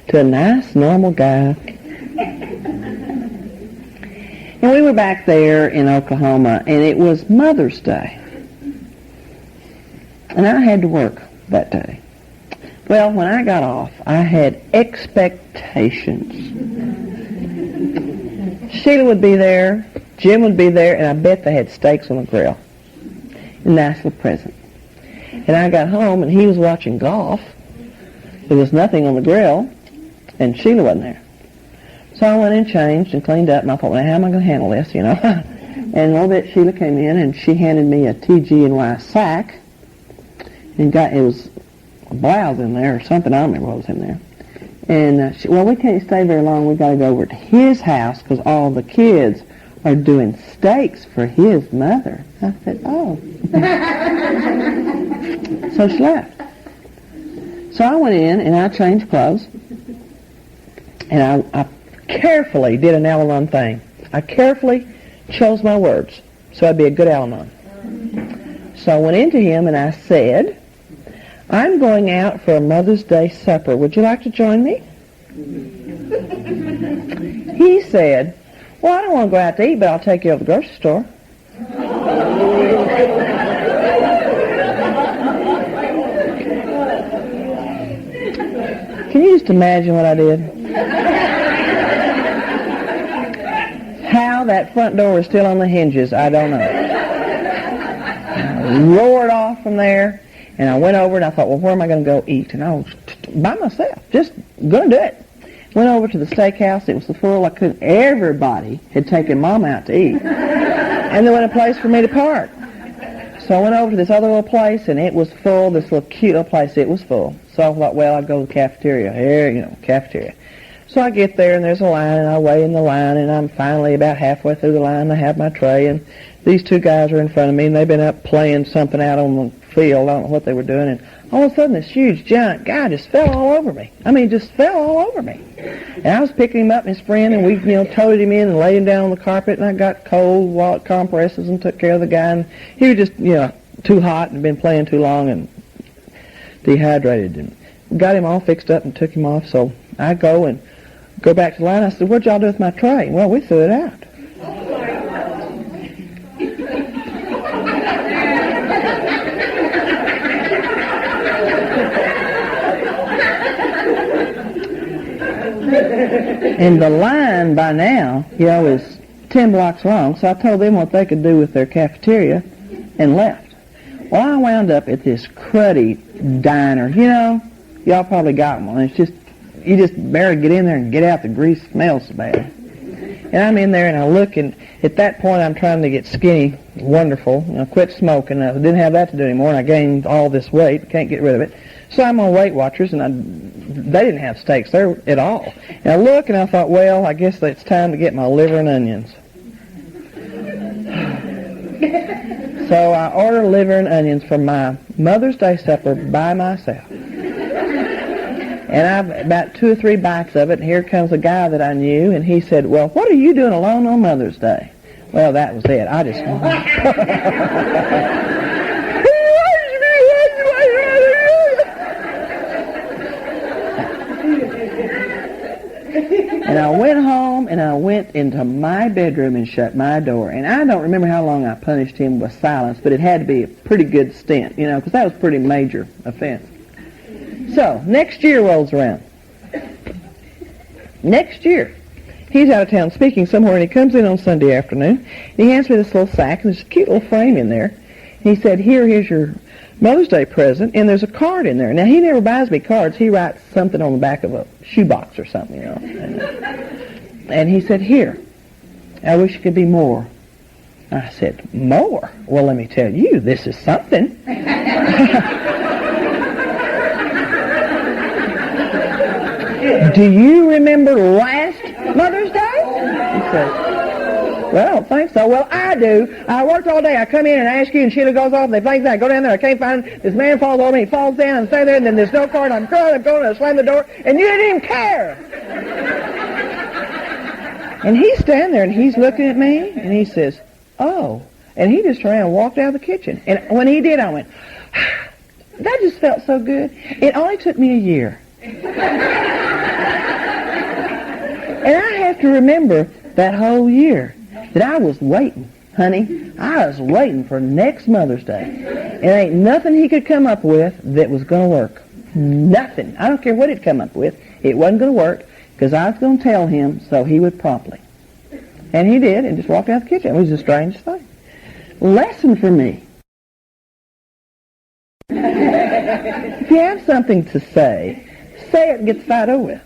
to a nice, normal guy. And we were back there in Oklahoma, and it was Mother's Day. And I had to work that day. Well, when I got off, I had expectations. Sheila would be there, Jim would be there, and I bet they had steaks on the grill. A nice little present. And I got home, and he was watching golf. There was nothing on the grill, and Sheila wasn't there. So I went and changed and cleaned up, and I thought, well, how am I going to handle this, you know? And a little bit, Sheila came in, and she handed me a TG&Y sack, and it was a blouse in there or something. I don't remember what was in there. And she, well, we can't stay very long. We got to go over to his house because all the kids are doing steaks for his mother. I said, oh. So she left. So I went in and I changed clothes, and I carefully did an Al-Anon thing. I carefully chose my words so I'd be a good Al-Anon. So I went into him and I said, I'm going out for a Mother's Day supper. Would you like to join me? He said, well, I don't want to go out to eat, but I'll take you over to the grocery store. Can you just imagine what I did? How that front door is still on the hinges, I don't know. I roared off from there, and I went over and I thought, well, where am I going to go eat? And I was by myself, just going to do it. Went over to the steakhouse. It was so full I couldn't. Everybody had taken Mom out to eat. And there wasn't a place for me to park. So I went over to this other little place, and it was full, this little cute little place. It was full. So I thought, well, I'd go to the cafeteria. Here, cafeteria. So I get there, and there's a line, and I wait in the line, and I'm finally about halfway through the line. I have my tray, and these two guys are in front of me, and they've been up playing something out on the field. I don't know what they were doing, and all of a sudden this huge, giant guy just fell all over me. I mean, just fell all over me. And I was picking him up and his friend, and we, toted him in and laid him down on the carpet, and I got cold wallet compresses and took care of the guy, and he was just, too hot and been playing too long and dehydrated. And got him all fixed up and took him off, so I go back to the line. I said, what'd y'all do with my tray? Well, we threw it out. And the line by now, is 10 blocks long, so I told them what they could do with their cafeteria and left. Well, I wound up at this cruddy diner. Y'all probably got one. It's just, you just barely get in there and get out. The grease smells so bad. And I'm in there and I look, and at that point I'm trying to get skinny, wonderful. I quit smoking. I didn't have that to do anymore, and I gained all this weight. Can't get rid of it. So I'm on Weight Watchers, and they didn't have steaks there at all. And I look and I thought, well, I guess it's time to get my liver and onions. So I order liver and onions for my Mother's Day supper by myself. And I've about 2 or 3 bites of it, and here comes a guy that I knew, and he said, well, what are you doing alone on Mother's Day? Well, that was it. I just... And I went home, and I went into my bedroom and shut my door. And I don't remember how long I punished him with silence, but it had to be a pretty good stint, because that was a pretty major offense. So, next year rolls around. Next year, he's out of town speaking somewhere, and he comes in on Sunday afternoon, and he hands me this little sack, and there's a cute little frame in there. And he said, here's your Mother's Day present, and there's a card in there. Now, he never buys me cards. He writes something on the back of a shoebox or something, And he said, here, I wish it could be more. I said, more? Well, let me tell you, this is something. Do you remember last Mother's Day? He said, well, I don't think so. Well, I do. I worked all day. I come in and ask you, and Sheila goes off, and they think that. I go down there, I can't find him. This man falls over me, he falls down, and stay there, and then there's no card. I'm crying, I'm going, and I slam the door, and you didn't even care. And he's standing there, and he's looking at me, and he says, oh. And he just turned around and walked out of the kitchen. And when he did, I went, that just felt so good. It only took me a year. And I have to remember that whole year that I was waiting, honey. I was waiting for next Mother's Day. And ain't nothing he could come up with that was going to work. Nothing. I don't care what he'd come up with. It wasn't going to work because I was going to tell him so he would promptly. And he did, and just walked out the kitchen. It was the strangest thing. Lesson for me. If you have something to say it and get the fight over with.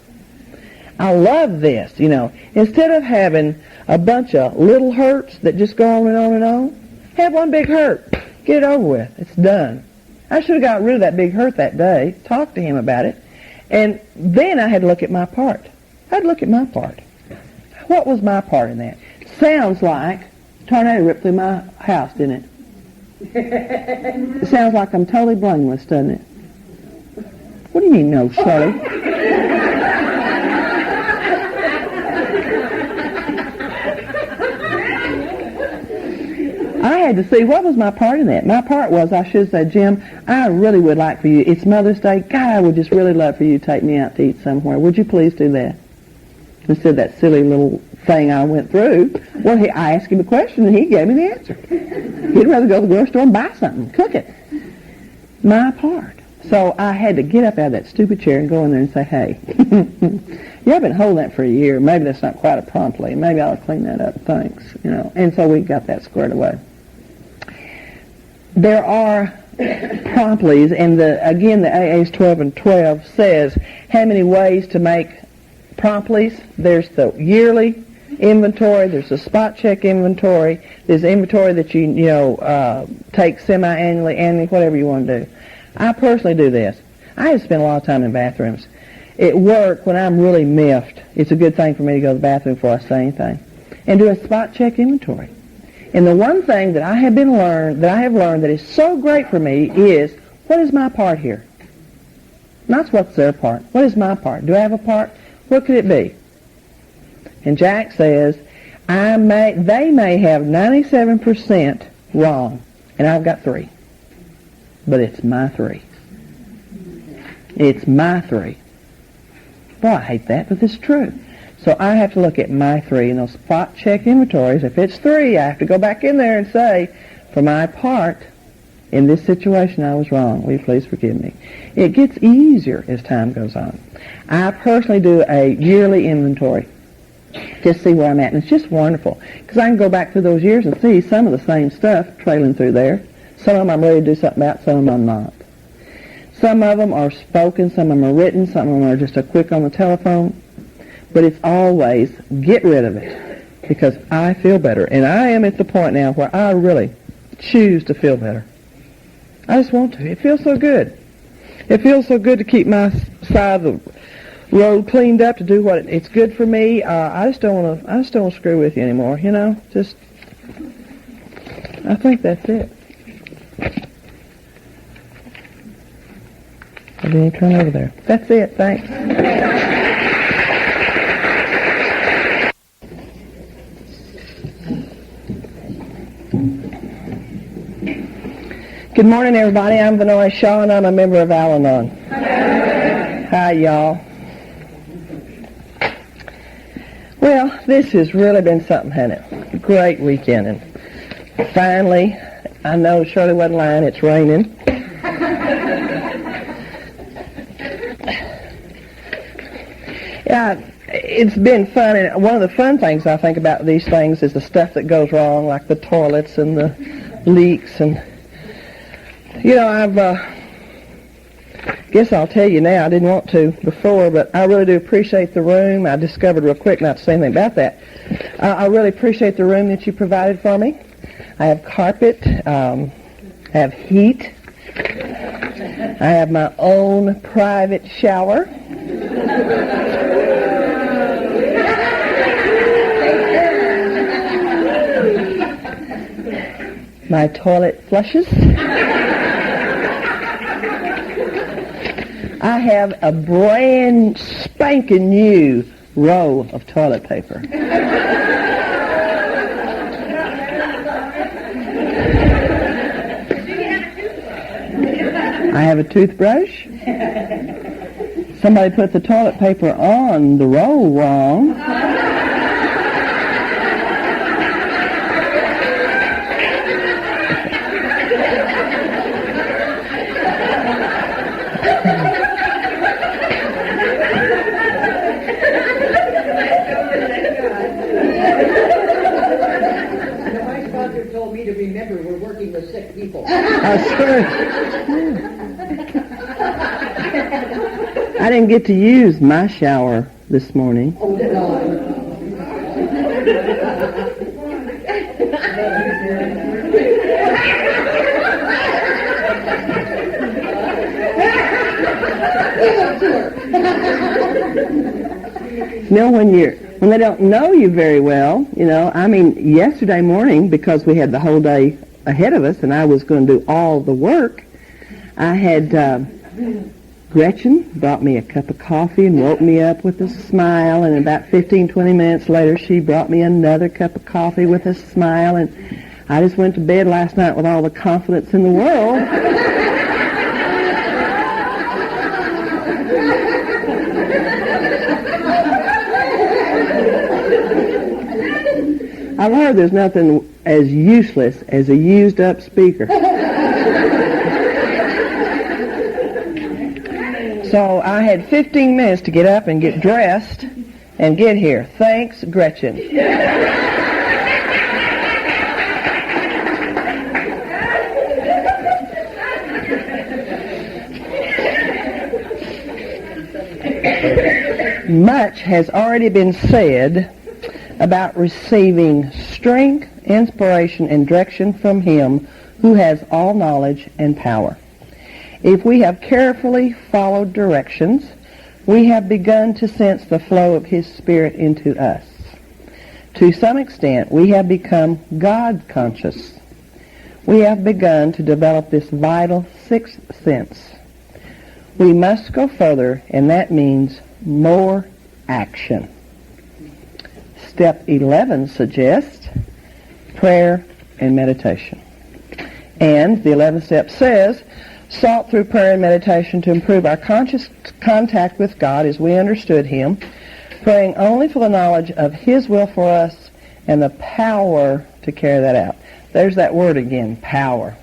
I love this, Instead of having a bunch of little hurts that just go on and on and on, have one big hurt. Get it over with. It's done. I should have got rid of that big hurt that day, talked to him about it, and then I had to look at my part. I had to look at my part. What was my part in that? Sounds like a tornado ripped through my house, didn't it? It sounds like I'm totally blameless, doesn't it? What do you mean, no, Shirley? I had to see what was my part in that. My part was I should say, Jim, I really would like for you, it's Mother's Day, God, I would just really love for you to take me out to eat somewhere. Would you please do that? Instead of that silly little thing I went through. Well, I asked him a question and he gave me the answer. He'd rather go to the grocery store and buy something, cook it. My part. So I had to get up out of that stupid chair and go in there and say, hey, I've been holding that for a year. Maybe that's not quite a promptly. Maybe I'll clean that up. Thanks. And so we got that squared away. There are promptlies, and again, the AA's 12 and 12 says how many ways to make promptlies. There's the yearly inventory. There's the spot check inventory. There's inventory that you take semi-annually, annually, whatever you want to do. I personally do this. I have spent a lot of time in bathrooms. At work, when I'm really miffed, it's a good thing for me to go to the bathroom before I say anything and do a spot check inventory. And the one thing that I have learned that is so great for me is, what is my part here? Not what's their part. What is my part? Do I have a part? What could it be? And Jack says, they may have 97% wrong, and I've got 3. But it's my 3. It's my 3. Boy, I hate that, but it's true. So I have to look at my 3 in those spot check inventories. If it's 3, I have to go back in there and say, for my part, in this situation I was wrong. Will you please forgive me? It gets easier as time goes on. I personally do a yearly inventory. just see where I'm at. And it's just wonderful because I can go back through those years and see some of the same stuff trailing through there. Some of them I'm ready to do something about, some of them I'm not. Some of them are spoken, some of them are written, some of them are just a quick on the telephone. But it's always get rid of it because I feel better. And I am at the point now where I really choose to feel better. I just want to. It feels so good. It feels so good to keep my side of the road cleaned up, to do what it's good for me. I just don't want to screw with you anymore. You know, just I think that's it. I didn't turn over there. That's it. Thanks. Good morning, everybody. I'm Vannoy Shaw, and I'm a member of Al-Anon. Hi, y'all. Well, this has really been something, hasn't it? A great weekend. And finally, I know Shirley wasn't lying, it's raining. Yeah, it's been fun, and one of the fun things I think about these things is the stuff that goes wrong, like the toilets and the leaks. And, you know, guess I'll tell you now, I didn't want to before, but I really do appreciate the room. I discovered real quick, not to say anything about that, I really appreciate the room that you provided for me. I have carpet, I have heat, I have my own private shower. My toilet flushes. I have a brand spanking new roll of toilet paper. I have a toothbrush. Somebody put the toilet paper on the roll wrong. I didn't get to use my shower this morning. Oh, did You know, when they don't know you very well, you know, I mean, yesterday morning, because we had the whole day ahead of us and I was going to do all the work, I had Gretchen brought me a cup of coffee and woke me up with a smile, and about 15, 20 minutes later she brought me another cup of coffee with a smile, and I just went to bed last night with all the confidence in the world. I've heard there's nothing as useless as a used-up speaker. So I had 15 minutes to get up and get dressed and get here. Thanks, Gretchen. Much has already been said about receiving strength, inspiration, and direction from Him who has all knowledge and power. If we have carefully followed directions, we have begun to sense the flow of His Spirit into us. To some extent, we have become God-conscious. We have begun to develop this vital sixth sense. We must go further, and that means more action. Step 11 suggests prayer and meditation. And the 11th step says, sought through prayer and meditation to improve our conscious contact with God as we understood Him, praying only for the knowledge of His will for us and the power to carry that out. There's that word again, power.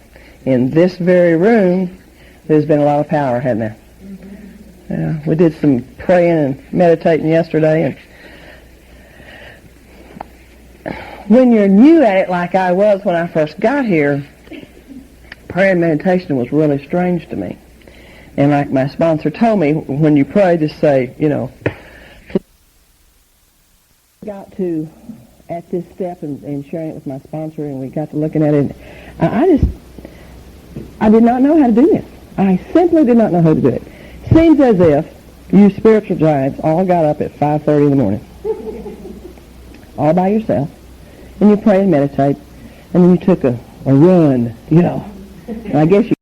In this very room, there's been a lot of power, hasn't there? Yeah, we did some praying and meditating yesterday, and when you're new at it like I was when I first got here, prayer and meditation was really strange to me. And like my sponsor told me, when you pray, just say, got to at this step and sharing it with my sponsor, and we got to looking at it. I did not know how to do this. I simply did not know how to do it. Seems as if you spiritual giants all got up at 5:30 in the morning, all by yourself, and you pray and meditate, and then you took a run, And I guess you.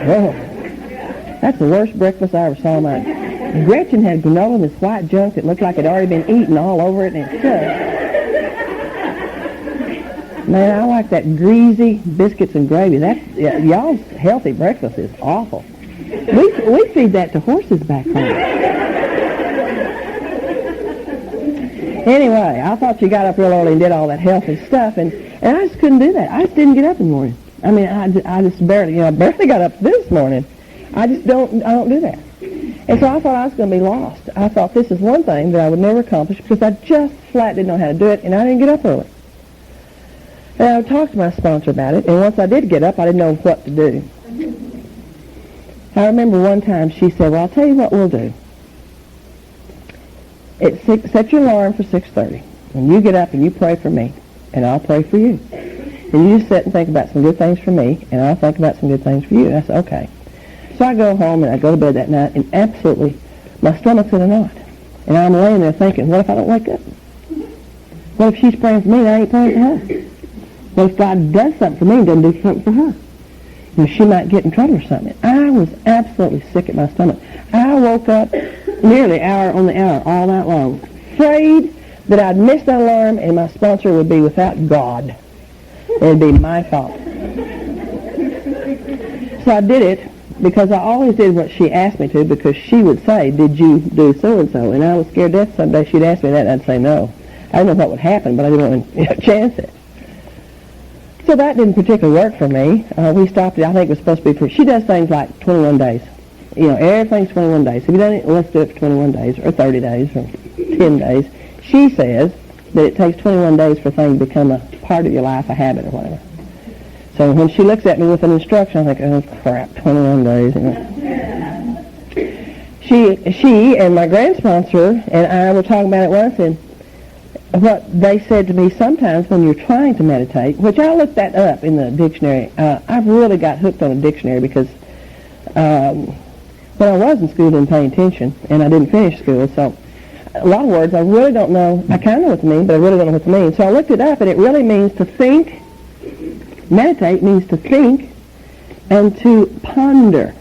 Oh, that's the worst breakfast I ever saw in my life. Gretchen had granola in this white junk that looked like it had already been eaten all over it, and it stuck. Man, I like that greasy biscuits and gravy. Y'all's healthy breakfast is awful. We feed that to horses back home. Anyway, I thought you got up real early and did all that healthy stuff, and I just couldn't do that. I just didn't get up in the morning. I mean, I just barely got up this morning. I don't do that. And so I thought I was going to be lost. I thought this is one thing that I would never accomplish because I just flat didn't know how to do it, and I didn't get up early. And I talked to my sponsor about it, and once I did get up, I didn't know what to do. I remember one time she said, well, I'll tell you what we'll do. Set your alarm for 6:30, and you get up and you pray for me, and I'll pray for you. And you just sit and think about some good things for me, and I'll think about some good things for you. And I said, okay. So I go home, and I go to bed that night, and absolutely, my stomach's in a knot. And I'm laying there thinking, what if I don't wake up? What if she's praying for me and I ain't praying for her? What if God does something for me and doesn't do something for her? She might get in trouble or something. I was absolutely sick at my stomach. I woke up nearly hour on the hour all night long, afraid that I'd miss that alarm and my sponsor would be without God. It'd be my fault. So I did it because I always did what she asked me to, because she would say, did you do so-and-so? And I was scared to death someday she'd ask me that and I'd say no. I didn't know what would happen, but I didn't want to chance it. So that didn't particularly work for me. We stopped it. I think it was supposed to be she does things like 21 days. Everything's 21 days. If you done it, let's do it for 21 days or 30 days or 10 days. She says that it takes 21 days for things to become a part of your life, a habit or whatever. So when she looks at me with an instruction, I think, oh crap, 21 days. She and my grand sponsor and I were talking about it once, and what they said to me sometimes when you're trying to meditate, which I looked that up in the dictionary. I've really got hooked on a dictionary because when I was in school I didn't pay attention, and I didn't finish school, so a lot of words I really don't know. I kind of know what they mean, but I really don't know what they mean. So I looked it up, and it really means to think. Meditate means to think and to ponder.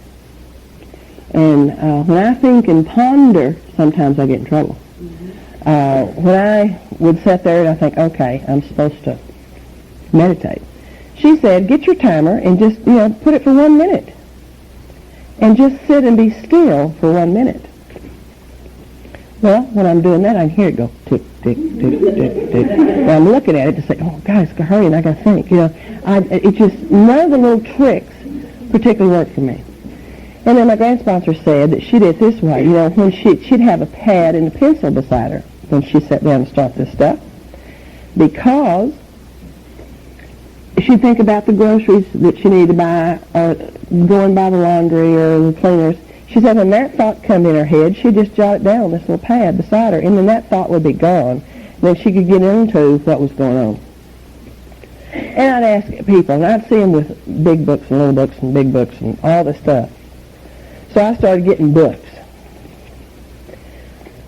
And when I think and ponder, sometimes I get in trouble. When I would sit there and I think, okay, I'm supposed to meditate. She said, get your timer and just, put it for 1 minute. And just sit and be still for 1 minute. Well, when I'm doing that, I can hear it go tick, tick, tick, tick, tick. And I'm looking at it to say, oh, guys, hurry, and I got to think. It just, none of the little tricks particularly worked for me. And then my grand sponsor said that she did it this way. When she'd have a pad and a pencil beside her when she sat down to start this stuff, because she'd think about the groceries that she needed to buy, or going by the laundry or the cleaners. She said when that thought come in her head, she'd just jot it down on this little pad beside her, and then that thought would be gone. And then she could get into what was going on. And I'd ask people, and I'd see them with big books and little books and big books and all this stuff. So I started getting books.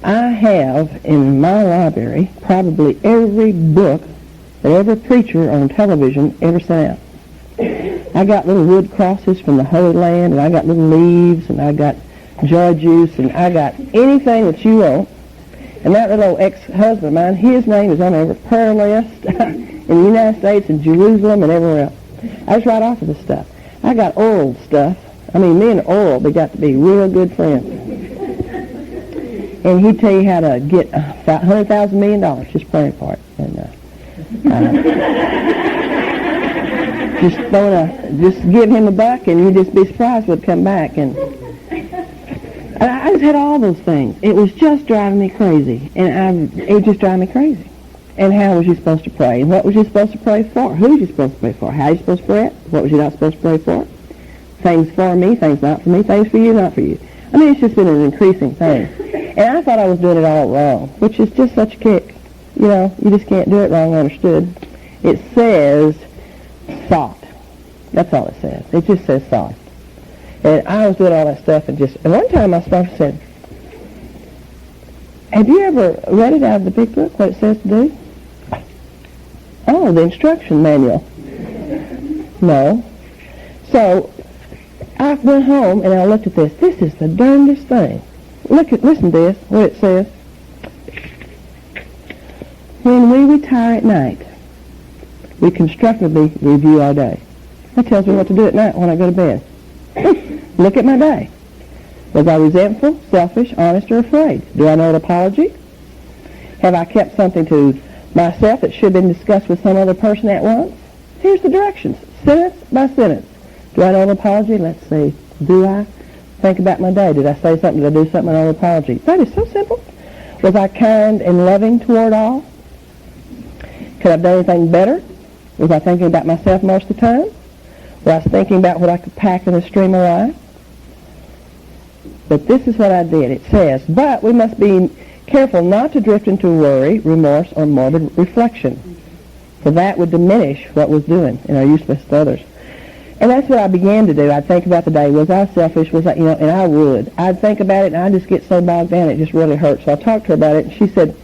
I have in my library probably every book that every preacher on television ever sent out. I got little wood crosses from the Holy Land, and I got little leaves, and I got joy juice, and I got anything that you want. And that little ex-husband of mine, his name is on every prayer list in the United States and Jerusalem and everywhere else. I just write off of this stuff. I got oral stuff. I mean, me and Oral, we got to be real good friends. And he'd tell you how to get $100,000 million just praying for it. And just give him a buck, and you'd just be surprised what would come back. And And I just had all those things. It was just driving me crazy. And it just drove me crazy. And how was you supposed to pray? And what was you supposed to pray for? Who was you supposed to pray for? How was you supposed to pray it? What was you not supposed to pray for? Things for me, things not for me, things for you, not for you. I mean, it's just been an increasing thing. And I thought I was doing it all wrong, which is just such a kick. You know, you just can't do it wrong, understood. It says thought. That's all it says. It just says thought. And I was doing all that stuff and one time my sponsor said, have you ever read it out of the big book, what it says to do? Oh, the instruction manual. No. So I went home and I looked at this. This is the darndest thing. Listen to this, what it says. When we retire at night, we constructively review our day. That tells me what to do at night when I go to bed. Look at my day. Was I resentful, selfish, honest, or afraid? Do I know an apology? Have I kept something to myself that should have been discussed with some other person at once? Here's the directions, sentence by sentence. Do I know an apology? Let's see. Do I think about my day? Did I say something? Did I do something? I know an apology. That is so simple. Was I kind and loving toward all? Could I have done anything better? Was I thinking about myself most of the time? Was I thinking about what I could pack in a stream of life? But this is what I did. It says, but we must be careful not to drift into worry, remorse, or morbid reflection, for that would diminish what was doing and our usefulness to others. And that's what I began to do. I'd think about the day. Was I selfish? Was I, and I would. I'd think about it, and I'd just get so bogged down, it just really hurt. So I talked to her about it, and she said,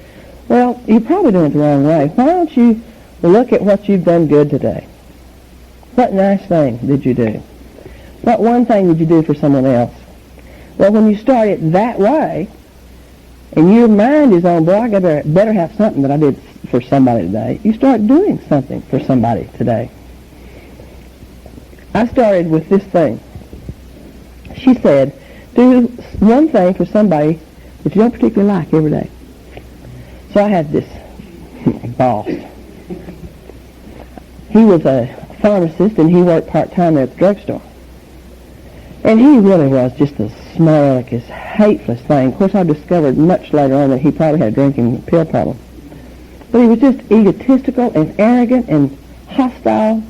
well, you're probably doing it the wrong way. Why don't you look at what you've done good today? What nice thing did you do? What one thing did you do for someone else? Well, when you start it that way, and your mind is on, boy, I better have something that I did for somebody today, you start doing something for somebody today. I started with this thing. She said, do one thing for somebody that you don't particularly like every day. So I had this boss. He was a pharmacist, and he worked part-time there at the drugstore. And he really was just the smartest, hatefulest thing. Of course, I discovered much later on that he probably had a drinking pill problem. But he was just egotistical and arrogant and hostile,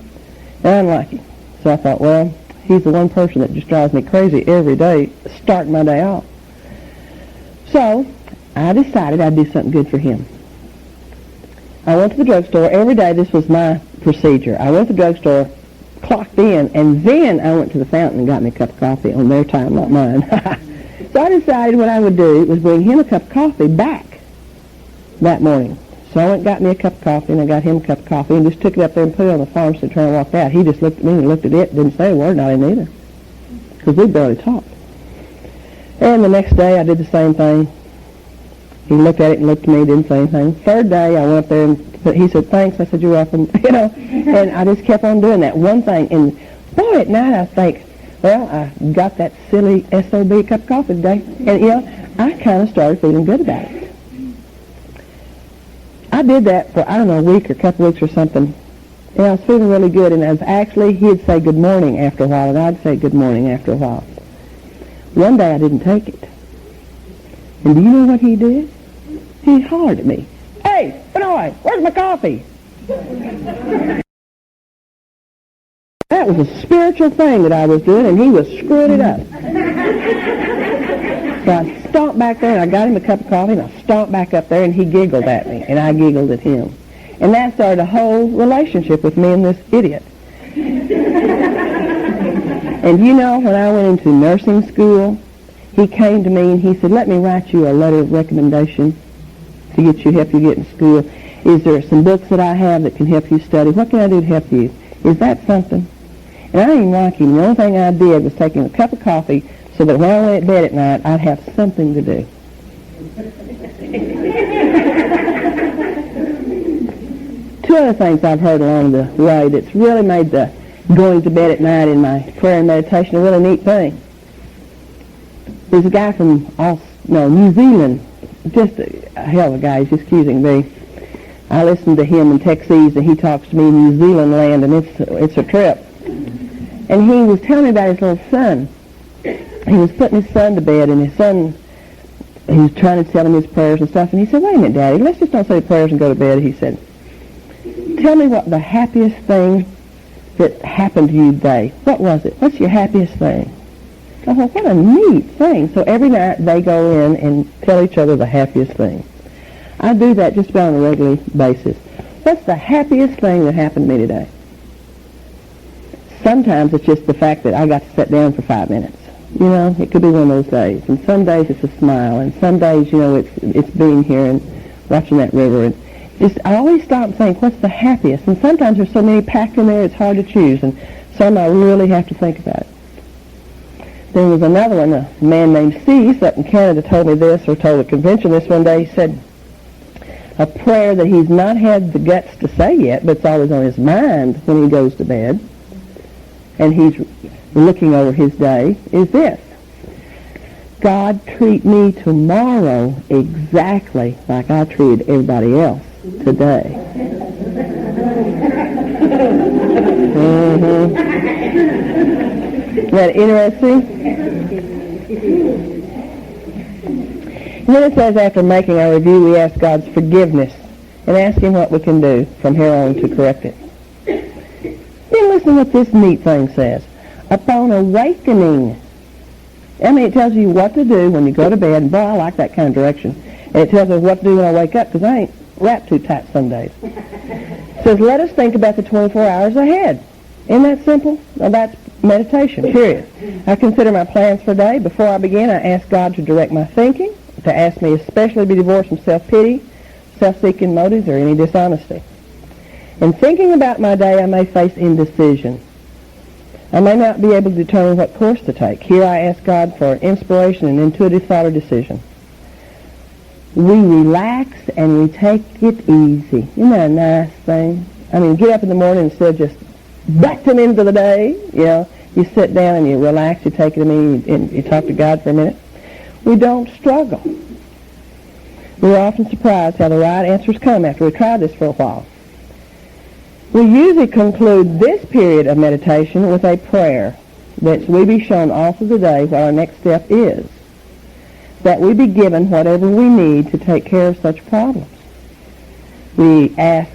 and I didn't like him. So I thought, well, he's the one person that just drives me crazy every day, starting my day off. So I decided I'd do something good for him. I went to the drugstore every day. This was my procedure. I went to the drugstore, clocked in, and then I went to the fountain and got me a cup of coffee on their time, not mine. So I decided what I would do was bring him a cup of coffee back that morning. So I went and got me a cup of coffee, and I got him a cup of coffee, and just took it up there and put it on the pharmacy and turned and walked out. He just looked at me and looked at it, didn't say a word, and I didn't either, because we barely talked. And the next day I did the same thing. He looked at it and looked at me, didn't say anything. Third day I went up there and he said, thanks. I said, you're welcome. And I just kept on doing that one thing. And boy, at night I think, well, I got that silly SOB cup of coffee today. And, I kind of started feeling good about it. I did that for, I don't know, a week or a couple weeks or something. And I was feeling really good. And I was actually, he'd say good morning after a while, and I'd say good morning after a while. One day I didn't take it. And do you know what he did? He hollered at me. Hey, Vannoy, where's my coffee? That was a spiritual thing that I was doing, and he was screwing it up. So I stomped back there, and I got him a cup of coffee, and I stomped back up there, and he giggled at me, and I giggled at him. And that started a whole relationship with me and this idiot. And when I went into nursing school, he came to me, and he said, let me write you a letter of recommendation to help you get in school. Is there some books that I have that can help you study? What can I do to help you? Is that something? And I didn't like him. The only thing I did was take him a cup of coffee so that when I went to bed at night, I'd have something to do. Two other things I've heard along the way that's really made the going to bed at night in my prayer and meditation a really neat thing. There's a guy from New Zealand, just a hell of a guy, he's just accusing me. I listen to him in Texas, and he talks to me in New Zealand land, and it's a trip. And he was telling me about his little son. he was putting his son to bed, and his son, he was trying to tell him his prayers and stuff, and he said, wait a minute, Daddy, let's just don't say the prayers and go to bed. He said, tell me what the happiest thing that happened to you today. What was it? What's your happiest thing? I thought, what a neat thing. So every night they go in and tell each other the happiest thing. I do that just about on a regular basis. What's the happiest thing that happened to me today? Sometimes it's just the fact that I got to sit down for 5 minutes. You know, it could be one of those days. And some days it's a smile, and some days, you know, it's being here and watching that river. And just, I always stop and think, what's the happiest? And sometimes there's so many packed in there, it's hard to choose. And some I really have to think about it. There was another one, a man named Cease up in Canada told me this, or told a convention this one day. He said a prayer that he's not had the guts to say yet, but it's always on his mind when he goes to bed, and he's looking over his day, is this: God, treat me tomorrow exactly like I treated everybody else today. Isn't that interesting? And then it says, after making our review, we ask God's forgiveness and ask Him what we can do from here on to correct it. Then listen to what this neat thing says. Upon awakening. I mean, it tells you what to do when you go to bed. And boy, I like that kind of direction. And it tells us what to do when I wake up, because I ain't wrapped too tight some days. It says, let us think about the 24 hours ahead. Isn't that simple? Well, that's meditation, period. I consider my plans for the day. Before I begin, I ask God to direct my thinking, to ask me especially to be divorced from self-pity, self-seeking motives, or any dishonesty. In thinking about my day, I may face indecision. I may not be able to determine what course to take. Here I ask God for inspiration and intuitive thought or decision. We relax and we take it easy. Isn't that a nice thing? I mean, get up in the morning instead of just butting into the day. You know, you sit down and you relax, you take it and you talk to God for a minute. We don't struggle. We're often surprised how the right answers come after we try this for a while. We usually conclude this period of meditation with a prayer that we be shown all through the day what our next step is, that we be given whatever we need to take care of such problems. We ask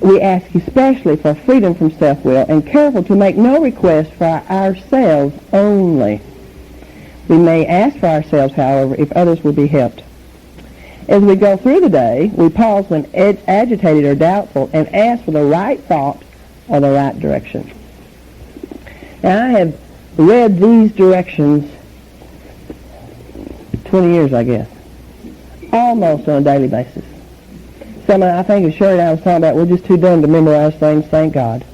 especially for freedom from self-will and careful to make no request for ourselves only. We may ask for ourselves, however, if others will be helped. As we go through the day, we pause when agitated or doubtful and ask for the right thought or the right direction. Now, I have read these directions 20 years, I guess, almost on a daily basis. Some, I think, as Sherry and I was talking about, we're just too dumb to memorize things, thank God.